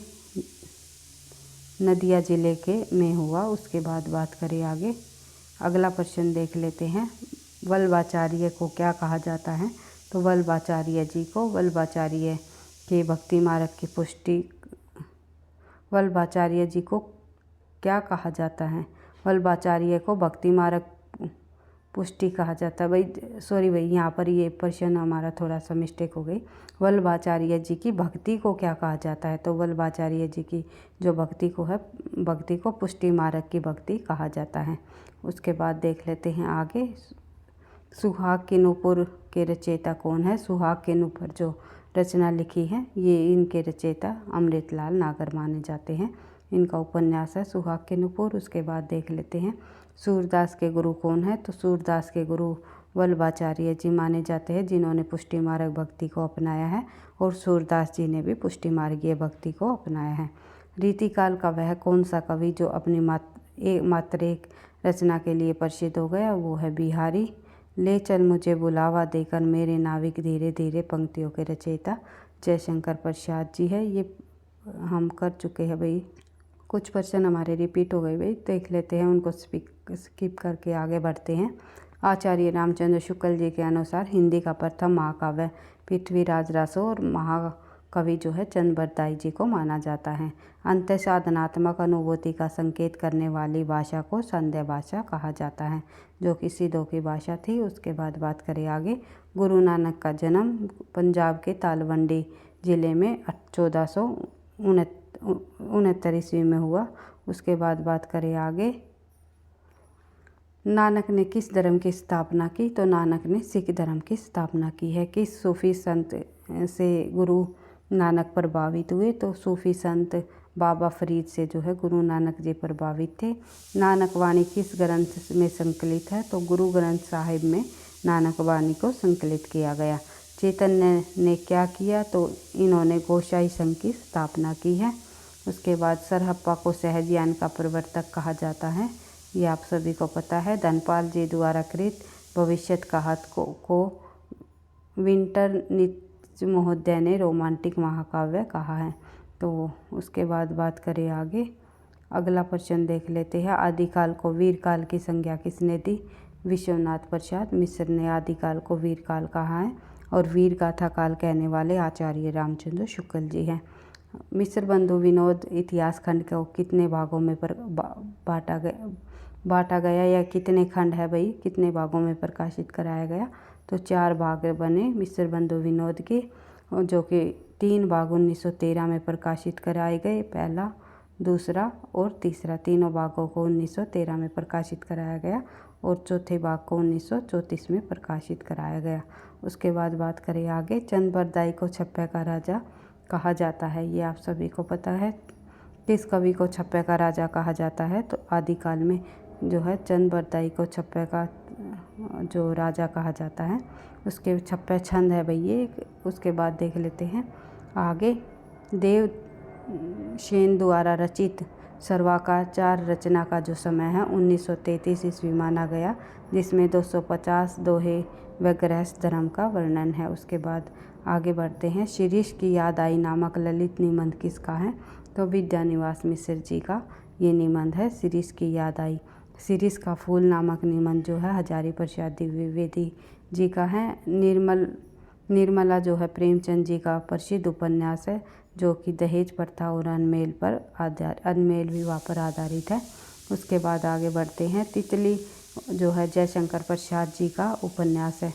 नदिया ज़िले में हुआ। उसके बाद बात करें आगे, अगला प्रश्न देख लेते हैं। वल्लभाचार्य को क्या कहा जाता है, तो वल्लभाचार्य जी को वल्लभाचार्य के भक्ति मार्ग की पुष्टि, वल्लभाचार्य जी को क्या कहा जाता है, वल्लभाचार्य को भक्ति मार्ग पुष्टि कहा जाता है। भाई सॉरी भाई, यहाँ पर ये प्रश्न हमारा थोड़ा सा मिस्टेक हो गई। वल्लभाचार्य जी की भक्ति को क्या कहा जाता है, तो वल्लभाचार्य जी की जो भक्ति को है, भक्ति को पुष्टि मार्ग की भक्ति कहा जाता है। उसके बाद देख लेते हैं आगे, सुहाग के नूपुर के रचयिता कौन है। सुहाग के नूपुर जो रचना लिखी है, ये इनके रचयिता अमृतलाल नागर माने जाते हैं। इनका उपन्यास है सुहाग के नूपुर। उसके बाद देख लेते हैं सूरदास के गुरु कौन है, तो सूरदास के गुरु वल्लभाचार्य जी माने जाते हैं, जिन्होंने पुष्टि मार्ग भक्ति को अपनाया है, और सूरदास जी ने भी पुष्टि मार्गीय भक्ति को अपनाया है। रीतिकाल का वह कौन सा कवि जो अपनी मात्र एक रचना के लिए प्रसिद्ध हो गया, वो है बिहारी। ले चल मुझे बुलावा देकर मेरे नाविक धीरे धीरे पंक्तियों के रचयिता जयशंकर प्रसाद जी है। ये हम कर चुके हैं भाई, कुछ प्रश्न हमारे रिपीट हो गए भाई, देख लेते हैं उनको, स्किप करके आगे बढ़ते हैं। आचार्य रामचंद्र शुक्ल जी के अनुसार हिंदी का प्रथम महाकाव्य पृथ्वीराज रासो और महाकवि जो है चंद बरदाई जी को माना जाता है। अंत साधनात्मक अनुभूति का संकेत करने वाली भाषा को संध्या भाषा कहा जाता है, जो कि सिद्धों की भाषा थी। उसके बाद बात करें आगे, गुरु नानक का जन्म पंजाब के तालवंडी ज़िले में 1469 ईस्वी में हुआ। उसके बाद बात करें आगे, नानक ने किस धर्म की स्थापना की, तो नानक ने सिख धर्म की स्थापना की है। किस सूफी संत से गुरु नानक प्रभावित हुए, तो सूफी संत बाबा फरीद से जो है गुरु नानक जी प्रभावित थे। नानक वाणी किस ग्रंथ में संकलित है, तो गुरु ग्रंथ साहिब में नानक वाणी को संकलित किया गया। चैतन्य ने क्या किया, तो इन्होंने गोसाई संघ की स्थापना की है। उसके बाद सरहप्पा को सहज ज्ञान का प्रवर्तक कहा जाता है, ये आप सभी को पता है। धनपाल जी द्वारा कृत भविष्यत कहत को विंटर नित्य महोदय ने रोमांटिक महाकाव्य कहा है। तो उसके बाद बात करें आगे, अगला प्रश्न देख लेते हैं। आदिकाल को वीरकाल की संज्ञा किसने दी, विश्वनाथ प्रसाद मिश्र ने आदिकाल को वीरकाल कहा है, और वीर गाथा काल कहने वाले आचार्य रामचंद्र शुक्ल जी हैं। मिश्र बंधु विनोद इतिहास खंड को कितने भागों में बांटा गया, या कितने खंड है भाई, कितने भागों में प्रकाशित कराया गया, तो 4 भाग बने मिश्र बंधु विनोद के, जो कि 3 भाग 1913 में प्रकाशित कराए गए। पहला, दूसरा और तीसरा, तीनों भागों को 1913 में प्रकाशित कराया गया, और चौथे भाग को 1934 में प्रकाशित कराया गया। उसके बाद बात करें आगे, चंद बरदाई को छप्पे का राजा कहा जाता है, ये आप सभी को पता है। किस कवि को छप्पे का राजा कहा जाता है, तो आदिकाल में जो है चंद बरदाई को छप्पे का जो राजा कहा जाता है, उसके छप्पे छंद है भाई ये। उसके बाद देख लेते हैं आगे, देव सेन द्वारा रचित सर्वाकार रचना का जो समय है 1933 ईस्वी माना गया, जिसमें 250 दोहे व गृहस्थ धर्म का वर्णन है। उसके बाद आगे बढ़ते हैं, शिरीष की याद आई नामक ललित निबंध किसका है, तो विद्यानिवास मिश्र जी का ये निबंध है, शिरीष की याद आई। शिरीष का फूल नामक निबंध जो है हजारी प्रसाद द्विवेदी जी का है। निर्मला जो है प्रेमचंद जी का प्रसिद्ध उपन्यास है, जो कि दहेज प्रथा और अनमेल विवाह पर आधारित है। उसके बाद आगे बढ़ते हैं, तितली जो है जयशंकर प्रसाद जी का उपन्यास है।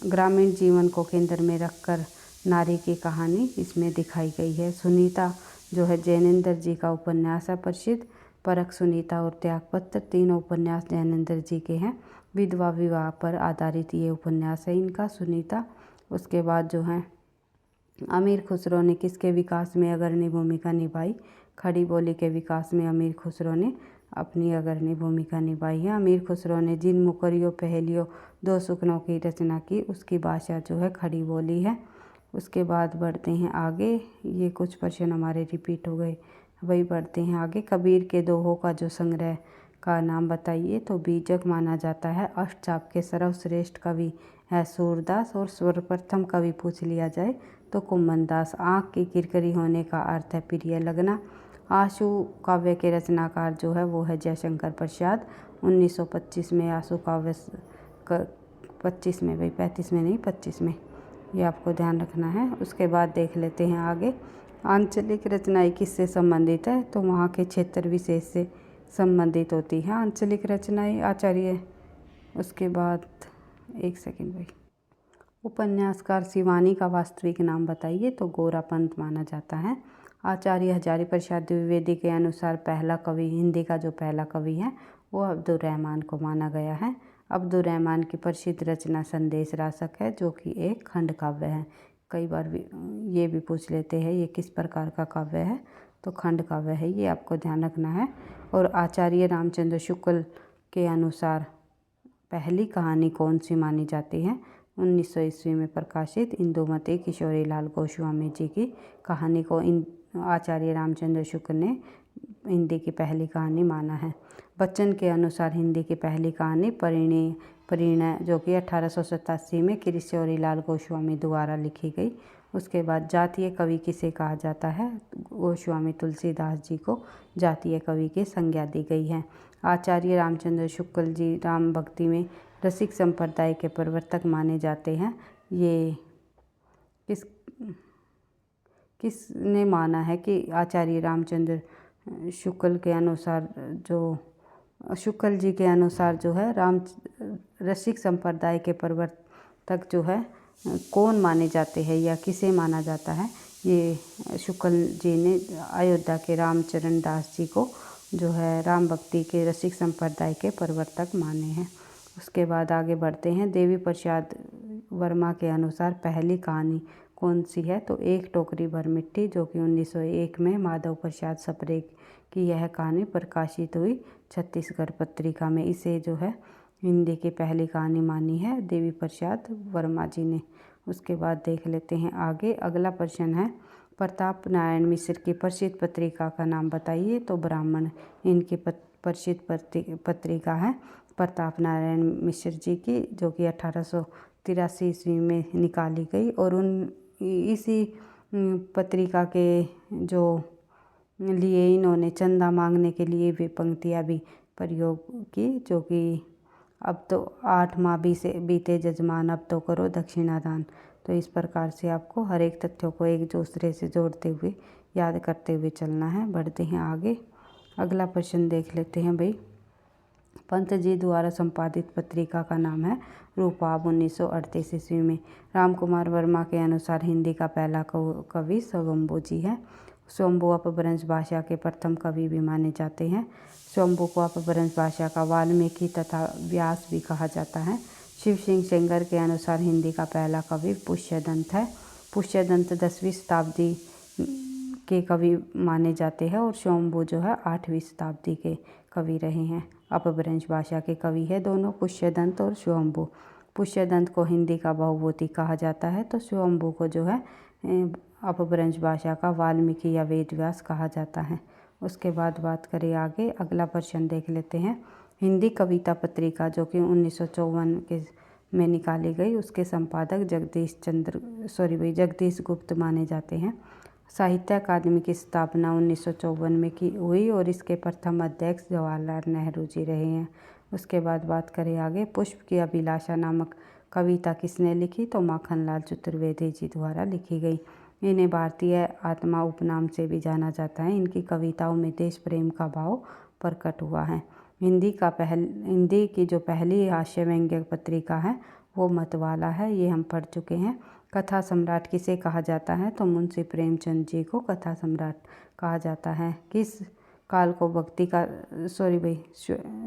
ग्रामीण जीवन को केंद्र में रखकर नारी की कहानी इसमें दिखाई गई है। सुनीता जो है जैनेन्द्र जी का उपन्यास है प्रसिद्ध। परख सुनीता और त्यागपत्र, तीनों उपन्यास जैनेन्द्र जी के हैं। विधवा विवाह पर आधारित ये उपन्यास है इनका, सुनीता। उसके बाद जो है अमीर खुसरो ने किसके विकास में अग्रणी भूमिका निभाई, खड़ी बोली के विकास में अमीर खुसरो ने अपनी अग्रणी भूमिका निभाई है। अमीर खुसरो ने जिन मुकरियों पहेलियों 2 सुकनों की रचना की, उसकी भाषा जो है खड़ी बोली है। उसके बाद बढ़ते हैं आगे, ये कुछ प्रश्न हमारे रिपीट हो गए, वही बढ़ते हैं आगे। कबीर के दोहों का जो संग्रह का नाम बताइए, तो बीजक माना जाता है। अष्टचाप के सर्वश्रेष्ठ कवि है सूरदास। और सर्वप्रथम कवि पूछ लिया जाए तो कुम्मन दास। आँख की किरकिरी होने का अर्थ है प्रिय लगना। आशु काव्य के रचनाकार जो है वो है जयशंकर प्रसाद। 1925 में आशु काव्य 25 में, भाई 35 में नहीं 25 में, ये आपको ध्यान रखना है। उसके बाद देख लेते हैं आगे। आंचलिक रचनाएं किससे संबंधित है? तो वहाँ के क्षेत्र विशेष से संबंधित होती है आंचलिक रचनाएं आचार्य। उसके बाद एक सेकंड भाई, उपन्यासकार शिवानी का वास्तविक नाम बताइए? तो गोरापंत माना जाता है। आचार्य हजारी प्रसाद द्विवेदी के अनुसार पहला कवि, हिंदी का जो पहला कवि है वो अब्दुल रहमान को माना गया है। अब्दुल रहमान की प्रसिद्ध रचना संदेश रासक है, जो कि एक खंड काव्य है। कई बार ये भी पूछ लेते हैं ये किस प्रकार का काव्य है, तो खंड काव्य है, ये आपको ध्यान रखना है। और आचार्य रामचंद्र शुक्ल के अनुसार पहली कहानी कौन सी मानी जाती है? 1900 ईस्वी में प्रकाशित इंदुमती किशोरीलाल गोस्वामी जी की कहानी को आचार्य रामचंद्र शुक्ल ने हिंदी की पहली कहानी माना है। बच्चन के अनुसार हिंदी की पहली कहानी परिणय, जो कि 1887 में किशोरीलाल गोस्वामी द्वारा लिखी गई। उसके बाद जातीय कवि किसे कहा जाता है? गोस्वामी तुलसीदास जी को जातीय कवि की संज्ञा दी गई है। आचार्य रामचंद्र शुक्ल जी राम भक्ति में रसिक संप्रदाय के प्रवर्तक माने जाते हैं। ये किसने माना है कि आचार्य रामचंद्र शुक्ल के अनुसार, जो शुक्ल जी के अनुसार जो है रसिक संप्रदाय के प्रवर्तक जो है कौन माने जाते हैं या किसे माना जाता है? ये शुक्ल जी ने अयोध्या के रामचरण दास जी को जो है राम भक्ति के रसिक संप्रदाय के प्रवर्तक माने हैं। उसके बाद आगे बढ़ते हैं। देवी प्रसाद वर्मा के अनुसार पहली कहानी कौन सी है? तो एक टोकरी भर मिट्टी, जो कि 1901 में माधव प्रसाद सप्रे की यह कहानी प्रकाशित हुई छत्तीसगढ़ पत्रिका में। इसे जो है हिंदी की पहली कहानी मानी है देवी प्रसाद वर्मा जी ने। उसके बाद देख लेते हैं आगे। अगला प्रश्न है, प्रताप नारायण मिश्र की प्रसिद्ध पत्रिका का नाम बताइए? तो ब्राह्मण इनकी प्रसिद्ध पत्रिका है प्रताप नारायण मिश्र जी की, जो कि 1883 ईस्वी में निकाली गई। और इसी पत्रिका के जो लिए इन्होंने चंदा मांगने के लिए भी पंक्तियाँ भी प्रयोग की, जो कि अब तो 8 माह बीते जजमान, अब तो करो दक्षिणादान। तो इस प्रकार से आपको हर एक तथ्यों को एक दूसरे से जोड़ते हुए याद करते हुए चलना है। बढ़ते हैं आगे। अगला प्रश्न देख लेते हैं भाई। पंत जी द्वारा संपादित पत्रिका का नाम है रूपाब। 1938 ईस्वी में। रामकुमार वर्मा के अनुसार हिंदी का पहला कवि स्वयंभू जी है। स्वयंभू अपभ्रंश भाषा के प्रथम कवि भी माने जाते हैं। स्वयंभू को अपभ्रंश भाषा का वाल्मीकि तथा व्यास भी कहा जाता है। शिव सिंह सेंगर के अनुसार हिंदी का पहला कवि पुष्यदंत है। पुष्यदंत 10वीं शताब्दी के कवि माने जाते हैं और स्वयंभू जो है 8वीं शताब्दी के कवि रहे हैं। अपभ्रंश भाषा के कवि है दोनों, पुष्यदंत और स्वयंभू। पुष्यदंत को हिंदी का बहुभूति कहा जाता है, तो स्वयंभू को जो है अपभ्रंश भाषा का वाल्मीकि या वेदव्यास कहा जाता है। उसके बाद बात करें आगे। अगला प्रश्न देख लेते हैं। हिंदी कविता पत्रिका, जो कि 1954 में निकाली गई, उसके संपादक जगदीश गुप्त माने जाते हैं। साहित्य अकादमी की स्थापना 1954 में की हुई और इसके प्रथम अध्यक्ष जवाहरलाल नेहरू जी रहे हैं। उसके बाद बात करें आगे। पुष्प की अभिलाषा नामक कविता किसने लिखी? तो माखनलाल चतुर्वेदी जी द्वारा लिखी गई। इन्हें भारतीय आत्मा उपनाम से भी जाना जाता है। इनकी कविताओं में देश प्रेम का भाव प्रकट हुआ है। हिंदी की जो पहली हास्य व्यंग्य पत्रिका है वो मतवाला है, ये हम पढ़ चुके हैं। कथा सम्राट किसे कहा जाता है? तो मुंशी प्रेमचंद जी को कथा सम्राट कहा जाता है। किस काल को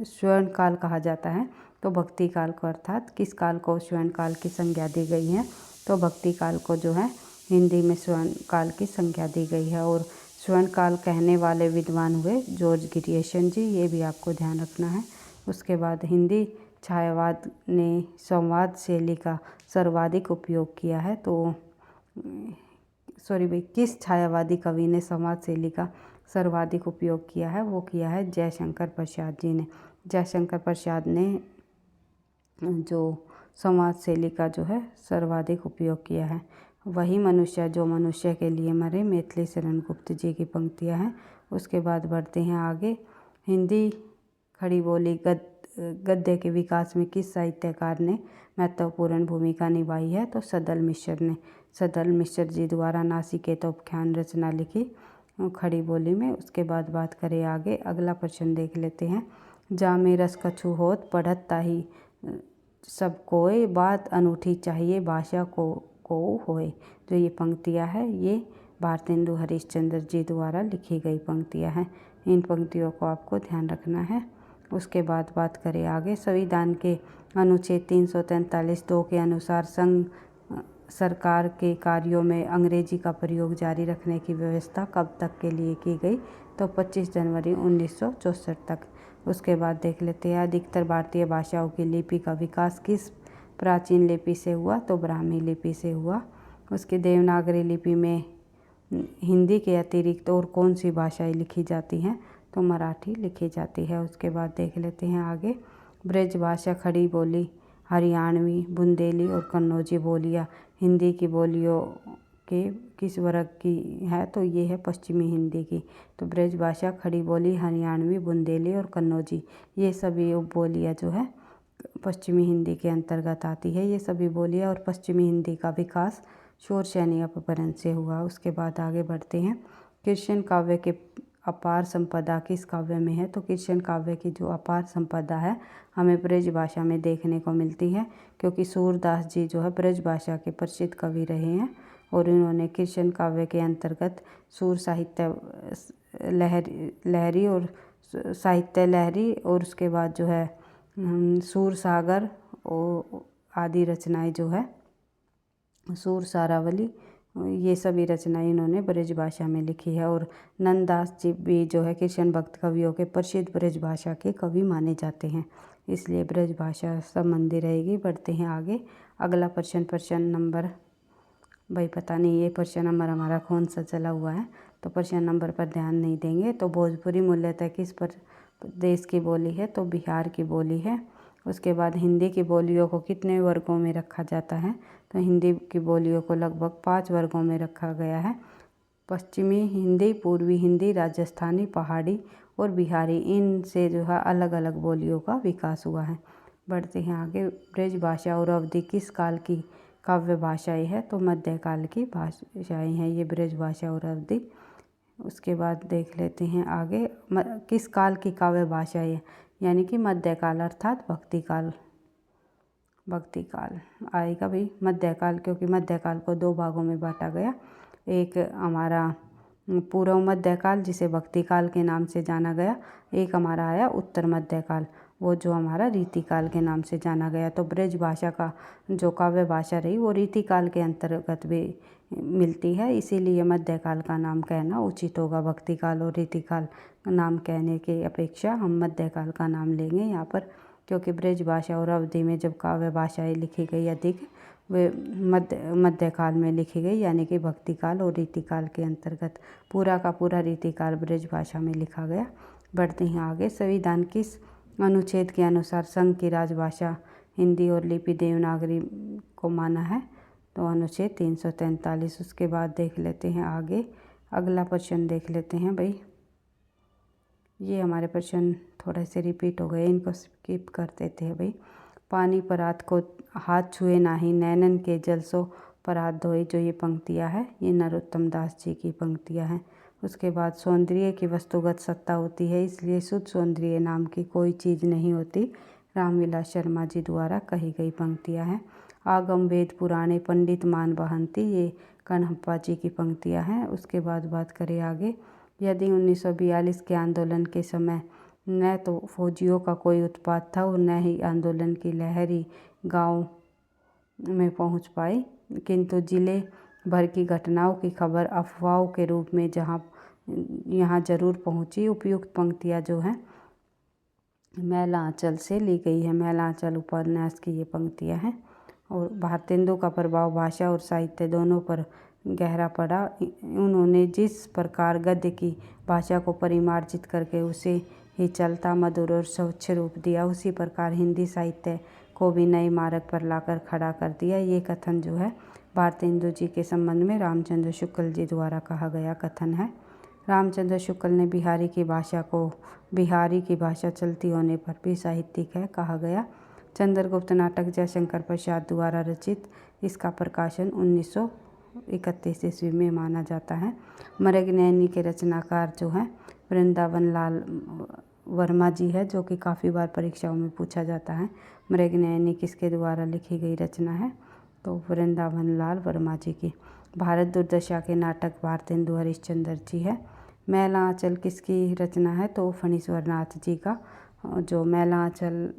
स्वर्ण काल कहा जाता है? तो भक्ति काल को, अर्थात किस काल को स्वर्ण काल की संज्ञा दी गई है? तो भक्ति काल को जो है हिंदी में स्वर्ण काल की संज्ञा दी गई है। और स्वर्ण काल कहने वाले विद्वान हुए जॉर्ज ग्रियर्सन जी, ये भी आपको ध्यान रखना है। उसके बाद हिंदी छायावाद ने संवाद शैली का सर्वाधिक उपयोग किया है। तो किस छायावादी कवि ने संवाद शैली का सर्वाधिक उपयोग किया है? वो किया है जयशंकर प्रसाद जी ने। जयशंकर प्रसाद ने जो संवाद शैली का जो है सर्वाधिक उपयोग किया है। वही मनुष्य जो मनुष्य के लिए मरे, मैथिली शरण गुप्त जी की पंक्तियाँ हैं। उसके बाद बढ़ते हैं आगे। हिंदी खड़ी बोली गद्य के विकास में किस साहित्यकार ने महत्वपूर्ण भूमिका निभाई है? तो सदल मिश्र ने। सदल मिश्र जी द्वारा नासिकेतोपख्यान रचना लिखी खड़ी बोली में। उसके बाद बात करें आगे, अगला प्रश्न देख लेते हैं। जामे रस कछु होत पढ़त ताही सब कोय, बात अनूठी चाहिए भाषा को होए। जो ये पंक्तियाँ हैं ये भारतेंदु हरिश्चंद्र जी द्वारा लिखी गई पंक्तियाँ हैं। इन पंक्तियों को आपको ध्यान रखना है। उसके बाद बात करें आगे। संविधान के अनुच्छेद 343(2) के अनुसार संघ सरकार के कार्यों में अंग्रेजी का प्रयोग जारी रखने की व्यवस्था कब तक के लिए की गई? तो 25 जनवरी 1964 तक। उसके बाद देख लेते हैं, अधिकतर भारतीय भाषाओं की लिपि का विकास किस प्राचीन लिपि से हुआ? तो ब्राह्मी लिपि से हुआ। उसकी देवनागरी लिपि में हिंदी के अतिरिक्त और कौन सी भाषाएं लिखी जाती हैं? तो मराठी लिखी जाती है। उसके बाद देख लेते हैं आगे। ब्रज भाषा खड़ी बोली हरियाणवी, बुंदेली और कन्नौजी बोलियाँ हिंदी की बोलियों के किस वर्ग की है? तो ये है पश्चिमी हिंदी की। तो ब्रज भाषा खड़ी बोली हरियाणवी, बुंदेली और कन्नौजी ये सभी उपबोलियाँ जो है पश्चिमी हिंदी के अंतर्गत आती है। ये सभी बोलियाँ और पश्चिमी हिंदी का विकास शोरशैनी अपभ्रंश से हुआ। उसके बाद आगे बढ़ते हैं। कृष्ण काव्य के अपार संपदा किस काव्य में है? तो कृष्ण काव्य की जो अपार संपदा है हमें ब्रज भाषा में देखने को मिलती है, क्योंकि सूरदास जी जो है ब्रज भाषा के प्रसिद्ध कवि रहे हैं और इन्होंने कृष्ण काव्य के अंतर्गत सूर साहित्य लहरी और साहित्य लहरी और उसके बाद जो है सूर सागर और आदि रचनाएं जो है सूर सारावली ये सभी रचनाएं इन्होंने ब्रज भाषा में लिखी है। और नंददास जी भी जो है कृष्ण भक्त कवियों के प्रसिद्ध ब्रज भाषा के कवि माने जाते हैं, इसलिए ब्रज भाषा संबंधी रहेगी। बढ़ते हैं आगे। अगला प्रश्न नंबर, भाई पता नहीं ये प्रश्न नंबर हमारा कौन सा चला हुआ है, तो प्रश्न नंबर पर ध्यान नहीं देंगे। तो भोजपुरी मूलतः किस प्रदेश की बोली है? तो बिहार की बोली है। उसके बाद हिंदी की बोलियों को कितने वर्गों में रखा जाता है? तो हिंदी की बोलियों को लगभग 5 वर्गों में रखा गया है। पश्चिमी हिंदी, पूर्वी हिंदी, राजस्थानी, पहाड़ी और बिहारी, इनसे जो है अलग अलग बोलियों का विकास हुआ है। बढ़ते हैं आगे। ब्रज भाषा और अवधी किस काल की काव्य भाषाएं है? तो मध्यकाल की भाषाएं हैं ये ब्रज भाषा और अवधी। उसके बाद देख लेते हैं आगे। किस काल की काव्य भाषाएं है? यानी कि मध्यकाल अर्थात भक्तिकाल आएगा भाई मध्यकाल, क्योंकि मध्यकाल को 2 भागों में बांटा गया। एक हमारा पूर्व मध्यकाल जिसे भक्तिकाल के नाम से जाना गया, एक हमारा आया उत्तर मध्यकाल वो जो हमारा रीतिकाल के नाम से जाना गया। तो ब्रज भाषा का जो काव्य भाषा रही वो रीतिकाल के अंतर्गत भी मिलती है, इसीलिए मध्यकाल का नाम कहना उचित होगा। भक्तिकाल और रीतिकाल नाम कहने के अपेक्षा हम मध्यकाल का नाम लेंगे यहाँ पर, क्योंकि ब्रज भाषा और अवधी में जब काव्य भाषाएं लिखी गई अधिक वे मध्यकाल में लिखी गई, यानी कि भक्तिकाल और रीतिकाल के अंतर्गत पूरा का पूरा रीतिकाल ब्रज भाषा में लिखा गया। बढ़ते हैं आगे। संविधान किस अनुच्छेद के अनुसार संघ की राजभाषा हिंदी और लिपि देवनागरी को माना है? तो अनुच्छेद 343। उसके बाद देख लेते हैं आगे। अगला प्रश्न देख लेते हैं भाई। ये हमारे प्रश्न थोड़े से रिपीट हो गए, इनको स्किप कर देते हैं भाई। पानी परात को हाथ छुए नाही, नैनन के जल सो परात धोए, जो ये पंक्तियाँ हैं ये नरोत्तम दास जी की पंक्तियाँ हैं। उसके बाद सौंदर्य की वस्तुगत सत्ता होती है, इसलिए शुद्ध सौंदर्य नाम की कोई चीज़ नहीं होती, रामविलास शर्मा जी द्वारा कही गई पंक्तियाँ हैं। आगम वेद पुराणे पंडित मान बहंती, ये कन्हप्पा जी की पंक्तियाँ हैं। उसके बाद बात करें आगे। यदि 1942 के आंदोलन के समय न तो फौजियों का कोई उत्पात था और न ही आंदोलन की लहरी गांव में पहुंच पाई, किंतु जिले भर की घटनाओं की खबर अफवाहों के रूप में यहाँ जरूर पहुंची। उपयुक्त पंक्तियाँ जो हैं मैला आंचल से ली गई है। मैला आंचल उपन्यास की ये पंक्तियाँ हैं। और भारतेंदु का प्रभाव भाषा और साहित्य दोनों पर गहरा पड़ा। उन्होंने जिस प्रकार गद्य की भाषा को परिमार्जित करके उसे ही चलता, मधुर और स्वच्छ रूप दिया, उसी प्रकार हिंदी साहित्य को भी नए मार्ग पर लाकर खड़ा कर दिया। ये कथन जो है भारतेंदु जी के संबंध में रामचंद्र शुक्ल जी द्वारा कहा गया कथन है। रामचंद्र शुक्ल ने बिहारी की भाषा चलती होने पर भी साहित्यिक है कहा गया। चंद्रगुप्त नाटक जयशंकर प्रसाद द्वारा रचित, इसका प्रकाशन 1931 ईस्वी में माना जाता है। मृगनयनी के रचनाकार जो हैं वृंदावन लाल वर्मा जी है, जो कि काफ़ी बार परीक्षाओं में पूछा जाता है। मृगनयनी किसके द्वारा लिखी गई रचना है? तो वृंदावन लाल वर्मा जी की। भारत दुर्दशा के नाटक भारतेंदु हरिश्चंद्र जी है। मैला आंचल किसकी रचना है? तो फणीश्वर नाथ जी का। जो मैला आंचल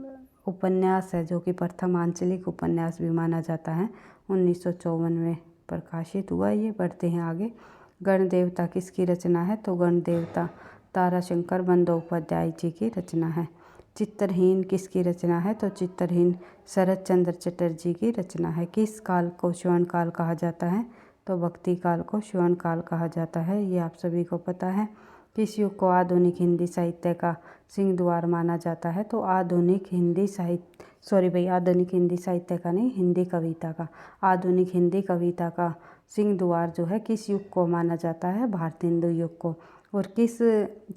उपन्यास है, जो कि प्रथम आंचलिक उपन्यास भी माना जाता है, 1954 में प्रकाशित हुआ। ये बढ़ते हैं आगे। गणदेवता किसकी रचना है? तो गणदेवता ताराशंकर बंदोपाध्याय जी की रचना है। चित्रहीन किसकी रचना है? तो चित्रहीन शरत चंद्र चटर्जी की रचना है। किस काल को स्वर्ण काल कहा जाता है? तो भक्ति काल को स्वर्ण काल कहा जाता है, ये आप सभी को पता है। किस युग को आधुनिक हिंदी साहित्य का सिंह द्वार माना जाता है? तो आधुनिक हिंदी साहित्य का नहीं, हिंदी कविता का। आधुनिक हिंदी कविता का सिंह द्वार जो है किस युग को माना जाता है? भारतेंदु युग को। और किस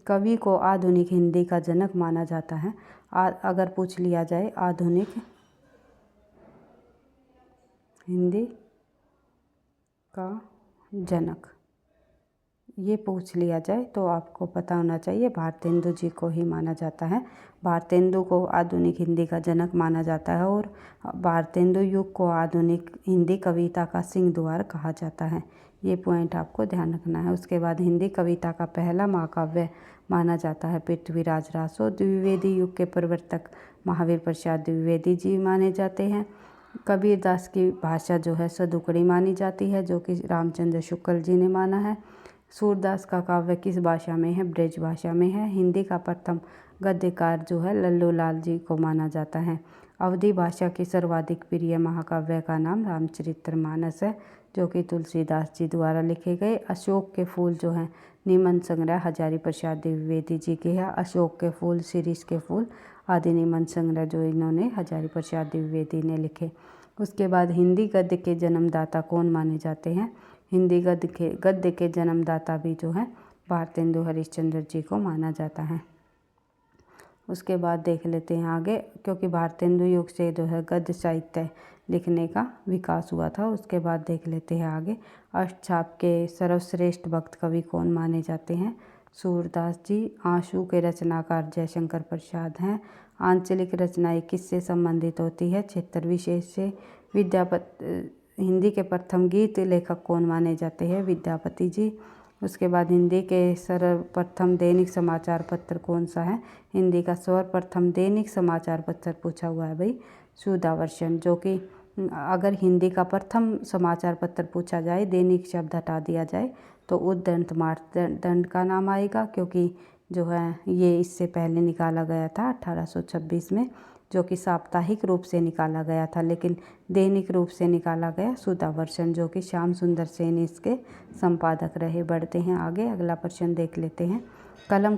कवि को आधुनिक हिंदी का जनक माना जाता है? अगर पूछ लिया जाए आधुनिक हिंदी का जनक, ये पूछ लिया जाए तो आपको पता होना चाहिए भारतेंदु जी को ही माना जाता है। भारतेंदु को आधुनिक हिंदी का जनक माना जाता है और भारतेंदु युग को आधुनिक हिंदी कविता का सिंह द्वार कहा जाता है। ये पॉइंट आपको ध्यान रखना है। उसके बाद हिंदी कविता का पहला महाकाव्य माना जाता है पृथ्वीराज रासो। द्विवेदी युग के प्रवर्तक महावीर प्रसाद द्विवेदी जी माने जाते हैं। कबीरदास की भाषा जो है सदुकड़ी मानी जाती है, जो कि रामचंद्र शुक्ल जी ने माना है। सूरदास का काव्य किस भाषा में है? ब्रज भाषा में है। हिंदी का प्रथम गद्यकार जो है लल्लू लाल जी को माना जाता है। अवधी भाषा की सर्वाधिक प्रिय महाकाव्य का नाम रामचरितमानस है, जो कि तुलसीदास जी द्वारा लिखे गए। अशोक के फूल जो हैं निबंध संग्रह हजारी प्रसाद द्विवेदी जी के है। अशोक के फूल, शिरीष के फूल आदि निबंध संग्रह जो इन्होंने हजारी प्रसाद द्विवेदी ने लिखे। उसके बाद हिंदी गद्य के जन्मदाता कौन माने जाते हैं? हिंदी गद्य के जन्मदाता भी जो है भारतेंदु हरिश्चंद्र जी को माना जाता है। उसके बाद देख लेते हैं आगे, क्योंकि भारतेंदु युग से जो है गद्य साहित्य लिखने का विकास हुआ था। उसके बाद देख लेते हैं आगे। अष्टछाप के सर्वश्रेष्ठ भक्त कवि कौन माने जाते हैं? सूरदास जी। आंसू के रचनाकार जयशंकर प्रसाद हैं। आंचलिक रचनाएं किससे संबंधित होती है? क्षेत्र विशेष से। हिंदी के प्रथम गीत लेखक कौन माने जाते हैं? विद्यापति जी। उसके बाद हिंदी के सर्वप्रथम दैनिक समाचार पत्र कौन सा है? हिंदी का सर्वप्रथम दैनिक समाचार पत्र पूछा हुआ है भाई, सुधावर्षण। जो कि अगर हिंदी का प्रथम समाचार पत्र पूछा जाए, दैनिक शब्द हटा दिया जाए तो उद्दंत मार्तंड का नाम आएगा, क्योंकि जो है ये इससे पहले निकाला गया था 1826 में, जो कि साप्ताहिक रूप से निकाला गया था, लेकिन दैनिक रूप से निकाला गया सुधावर्षण, जो कि श्याम सुंदर सेन इसके संपादक रहे। बढ़ते हैं आगे, अगला प्रश्न देख लेते हैं। कलम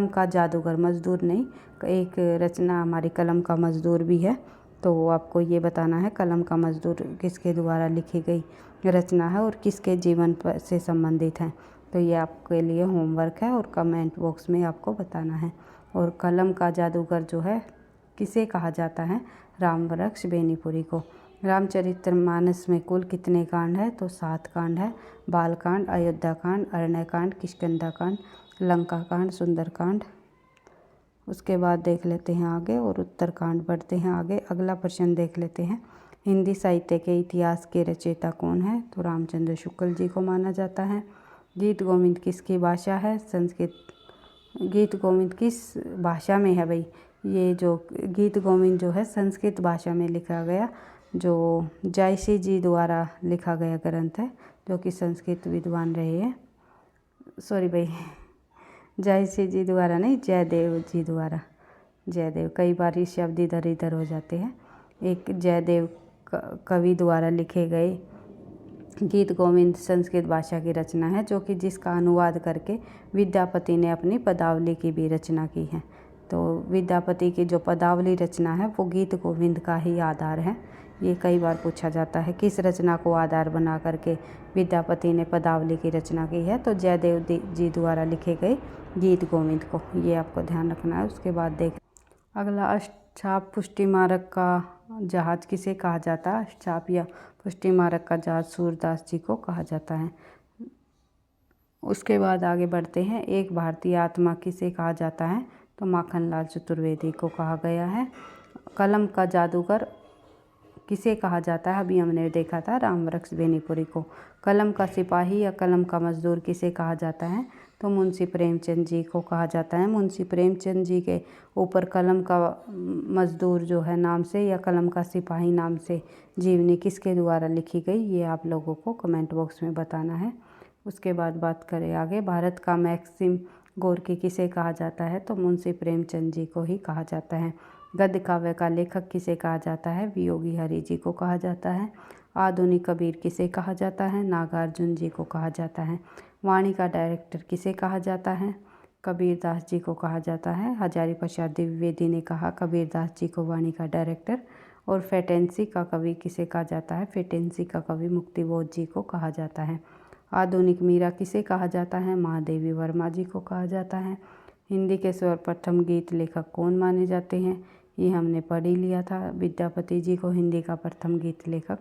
का जादूगर, मजदूर नहीं, एक रचना हमारी कलम का मजदूर भी है, तो आपको ये बताना है कलम का मजदूर किसके द्वारा लिखी गई रचना है और किसके जीवन से संबंधित है। तो ये आपके लिए होमवर्क है और कमेंट बॉक्स में आपको बताना है। और कलम का जादूगर जो है किसे कहा जाता है? रामवृक्ष बेनीपुरी को। रामचरितमानस में कुल कितने कांड है? तो 7 कांड है। बालकांड, अयोध्या कांड, अरण्यकांड, किष्किंधा कांड, लंका कांड, सुंदरकांड। उसके बाद देख लेते हैं आगे और उत्तरकांड। बढ़ते हैं आगे, अगला प्रश्न देख लेते हैं। हिंदी साहित्य के इतिहास के रचयिता कौन है? तो रामचंद्र शुक्ल जी को माना जाता है। गीत गोविंद किसकी भाषा है? संस्कृत। गीत गोविंद किस भाषा में है भाई? ये जो गीत गोविंद जो है संस्कृत भाषा में लिखा गया, जो जायसी जी द्वारा लिखा गया ग्रंथ है, जो कि संस्कृत विद्वान रहे हैं। जायसी जी द्वारा नहीं, जयदेव जी द्वारा। जयदेव, कई बार ये शब्द इधर इधर हो जाते हैं। एक जयदेव कवि द्वारा लिखे गए गीत गोविंद संस्कृत भाषा की रचना है, जो कि जिसका अनुवाद करके विद्यापति ने अपनी पदावली की भी रचना की है। तो विद्यापति की जो पदावली रचना है वो गीत गोविंद का ही आधार है। ये कई बार पूछा जाता है किस रचना को आधार बना करके विद्यापति ने पदावली की रचना की है, तो जयदेव जी द्वारा लिखे गए गीत गोविंद को, ये आपको ध्यान रखना है। उसके बाद देख अगला, अष्टचाप पुष्टिमारक का जहाज किसे कहा जाता है? अष्टचाप या पुष्टिमारक का जहाज सूरदास जी को कहा जाता है। उसके बाद आगे बढ़ते हैं, एक भारतीय आत्मा किसे कहा जाता है? तो माखनलाल चतुर्वेदी को कहा गया है। कलम का जादूगर किसे कहा जाता है? अभी हमने देखा था रामवृक्ष बेनीपुरी को। कलम का सिपाही या कलम का मजदूर किसे कहा जाता है? तो मुंशी प्रेमचंद जी को कहा जाता है। मुंशी प्रेमचंद जी के ऊपर कलम का मजदूर जो है नाम से या कलम का सिपाही नाम से जीवनी किसके द्वारा लिखी गई, ये आप लोगों को कमेंट बॉक्स में बताना है। उसके बाद बात करें आगे, भारत का मैक्सिम गोर्की किसे कहा जाता है? तो मुंशी प्रेमचंद जी को ही कहा जाता है। गद्य काव्य का लेखक किसे कहा जाता है? वियोगी हरि जी को कहा जाता है। आधुनिक कबीर किसे कहा जाता है? नागार्जुन जी को कहा जाता है। वाणी का डायरेक्टर किसे कहा जाता है? कबीरदास जी को कहा जाता है। हजारी प्रसाद द्विवेदी ने कहा कबीरदास जी को वाणी का डायरेक्टर। और फेटेंसी का कवि किसे कहा जाता है? फेटेंसी का कवि मुक्तिबोध जी को कहा जाता है। आधुनिक मीरा किसे कहा जाता है? महादेवी वर्मा जी को कहा जाता है। हिंदी के सर्वप्रथम गीत लेखक कौन माने जाते हैं? ये हमने पढ़ ही लिया था, विद्यापति जी को हिंदी का प्रथम गीत लेखक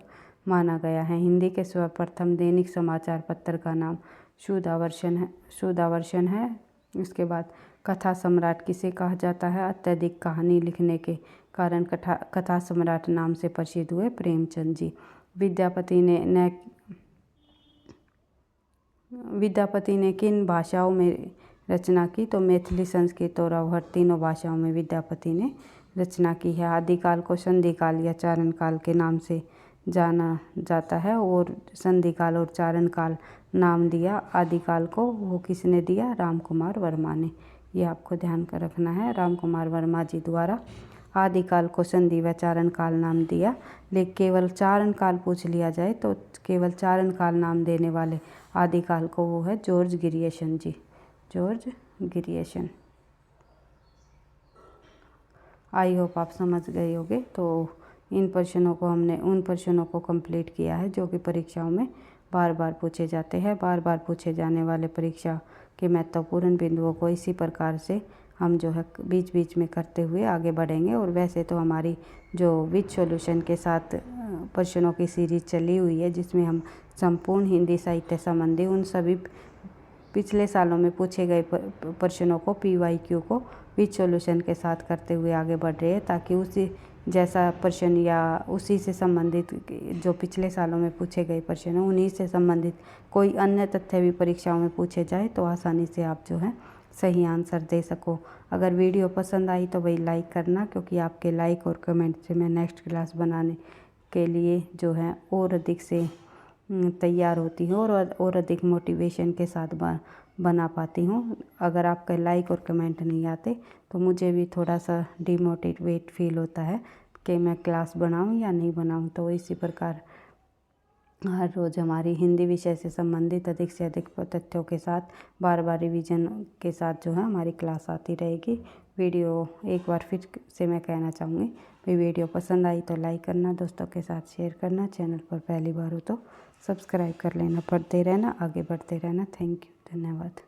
माना गया है। हिंदी के सर्वप्रथम दैनिक समाचार पत्र का नाम शुदावर्षन है। उसके बाद कथा सम्राट किसे कहा जाता है? अत्यधिक कहानी लिखने के कारण कथा सम्राट नाम से प्रसिद्ध हुए प्रेमचंद जी। विद्यापति ने किन भाषाओं में रचना की? तो मैथिली, संस्कृत और अवहर तीनों भाषाओं में विद्यापति ने रचना की है। आदिकाल को संधिकाल या चारण काल के नाम से जाना जाता है और संधिकाल और चारण काल नाम दिया आदिकाल को वो किसने दिया? राम कुमार वर्मा ने। ये आपको ध्यान कर रखना है, राम कुमार वर्मा जी द्वारा आदिकाल को संधि व चारण काल नाम दिया। लेकिन केवल चारण काल पूछ लिया जाए तो केवल चारण काल नाम देने वाले आदिकाल को वो है George Grierson ji, George Grierson. I hope आप समझ गए होंगे। तो इन प्रश्नों को हमने उन प्रश्नों को कंप्लीट किया है जो कि परीक्षाओं में बार बार पूछे जाते हैं। बार बार पूछे जाने वाले परीक्षा के महत्वपूर्ण बिंदुओं को इसी प्रकार से हम जो है बीच बीच में करते हुए आगे बढ़ेंगे। और वैसे तो हमारी जो विद सॉल्यूशन के साथ प्रश्नों की सीरीज चली हुई है जिसमें हम संपूर्ण हिंदी साहित्य संबंधी उन सभी पिछले सालों में पूछे गए प्रश्नों को PYQ को विद सॉल्यूशन के साथ करते हुए आगे बढ़ रहे हैं, ताकि उसी जैसा प्रश्न या उसी से संबंधित जो पिछले सालों में पूछे गए प्रश्न हैं उन्हीं से संबंधित कोई अन्य तथ्य भी परीक्षाओं में पूछे जाए तो आसानी से आप जो है सही आंसर दे सको। अगर वीडियो पसंद आई तो वही लाइक करना, क्योंकि आपके लाइक और कमेंट से मैं नेक्स्ट क्लास बनाने के लिए जो है और अधिक से तैयार होती हूँ और अधिक मोटिवेशन के साथ बना पाती हूँ। अगर आपका लाइक और कमेंट नहीं आते तो मुझे भी थोड़ा सा डिमोटिवेट फील होता है कि मैं क्लास बनाऊँ या नहीं बनाऊँ। तो इसी प्रकार हर रोज़ हमारी हिंदी विषय से संबंधित अधिक से अधिक तथ्यों के साथ बार बार रिवीजन के साथ जो है हमारी क्लास आती रहेगी। वीडियो एक बार फिर से मैं कहना चाहूँगी, भाई वीडियो पसंद आई तो लाइक करना, दोस्तों के साथ शेयर करना, चैनल पर पहली बार हो तो सब्सक्राइब कर लेना, पढ़ते रहना, आगे बढ़ते रहना। थैंक यू, धन्यवाद।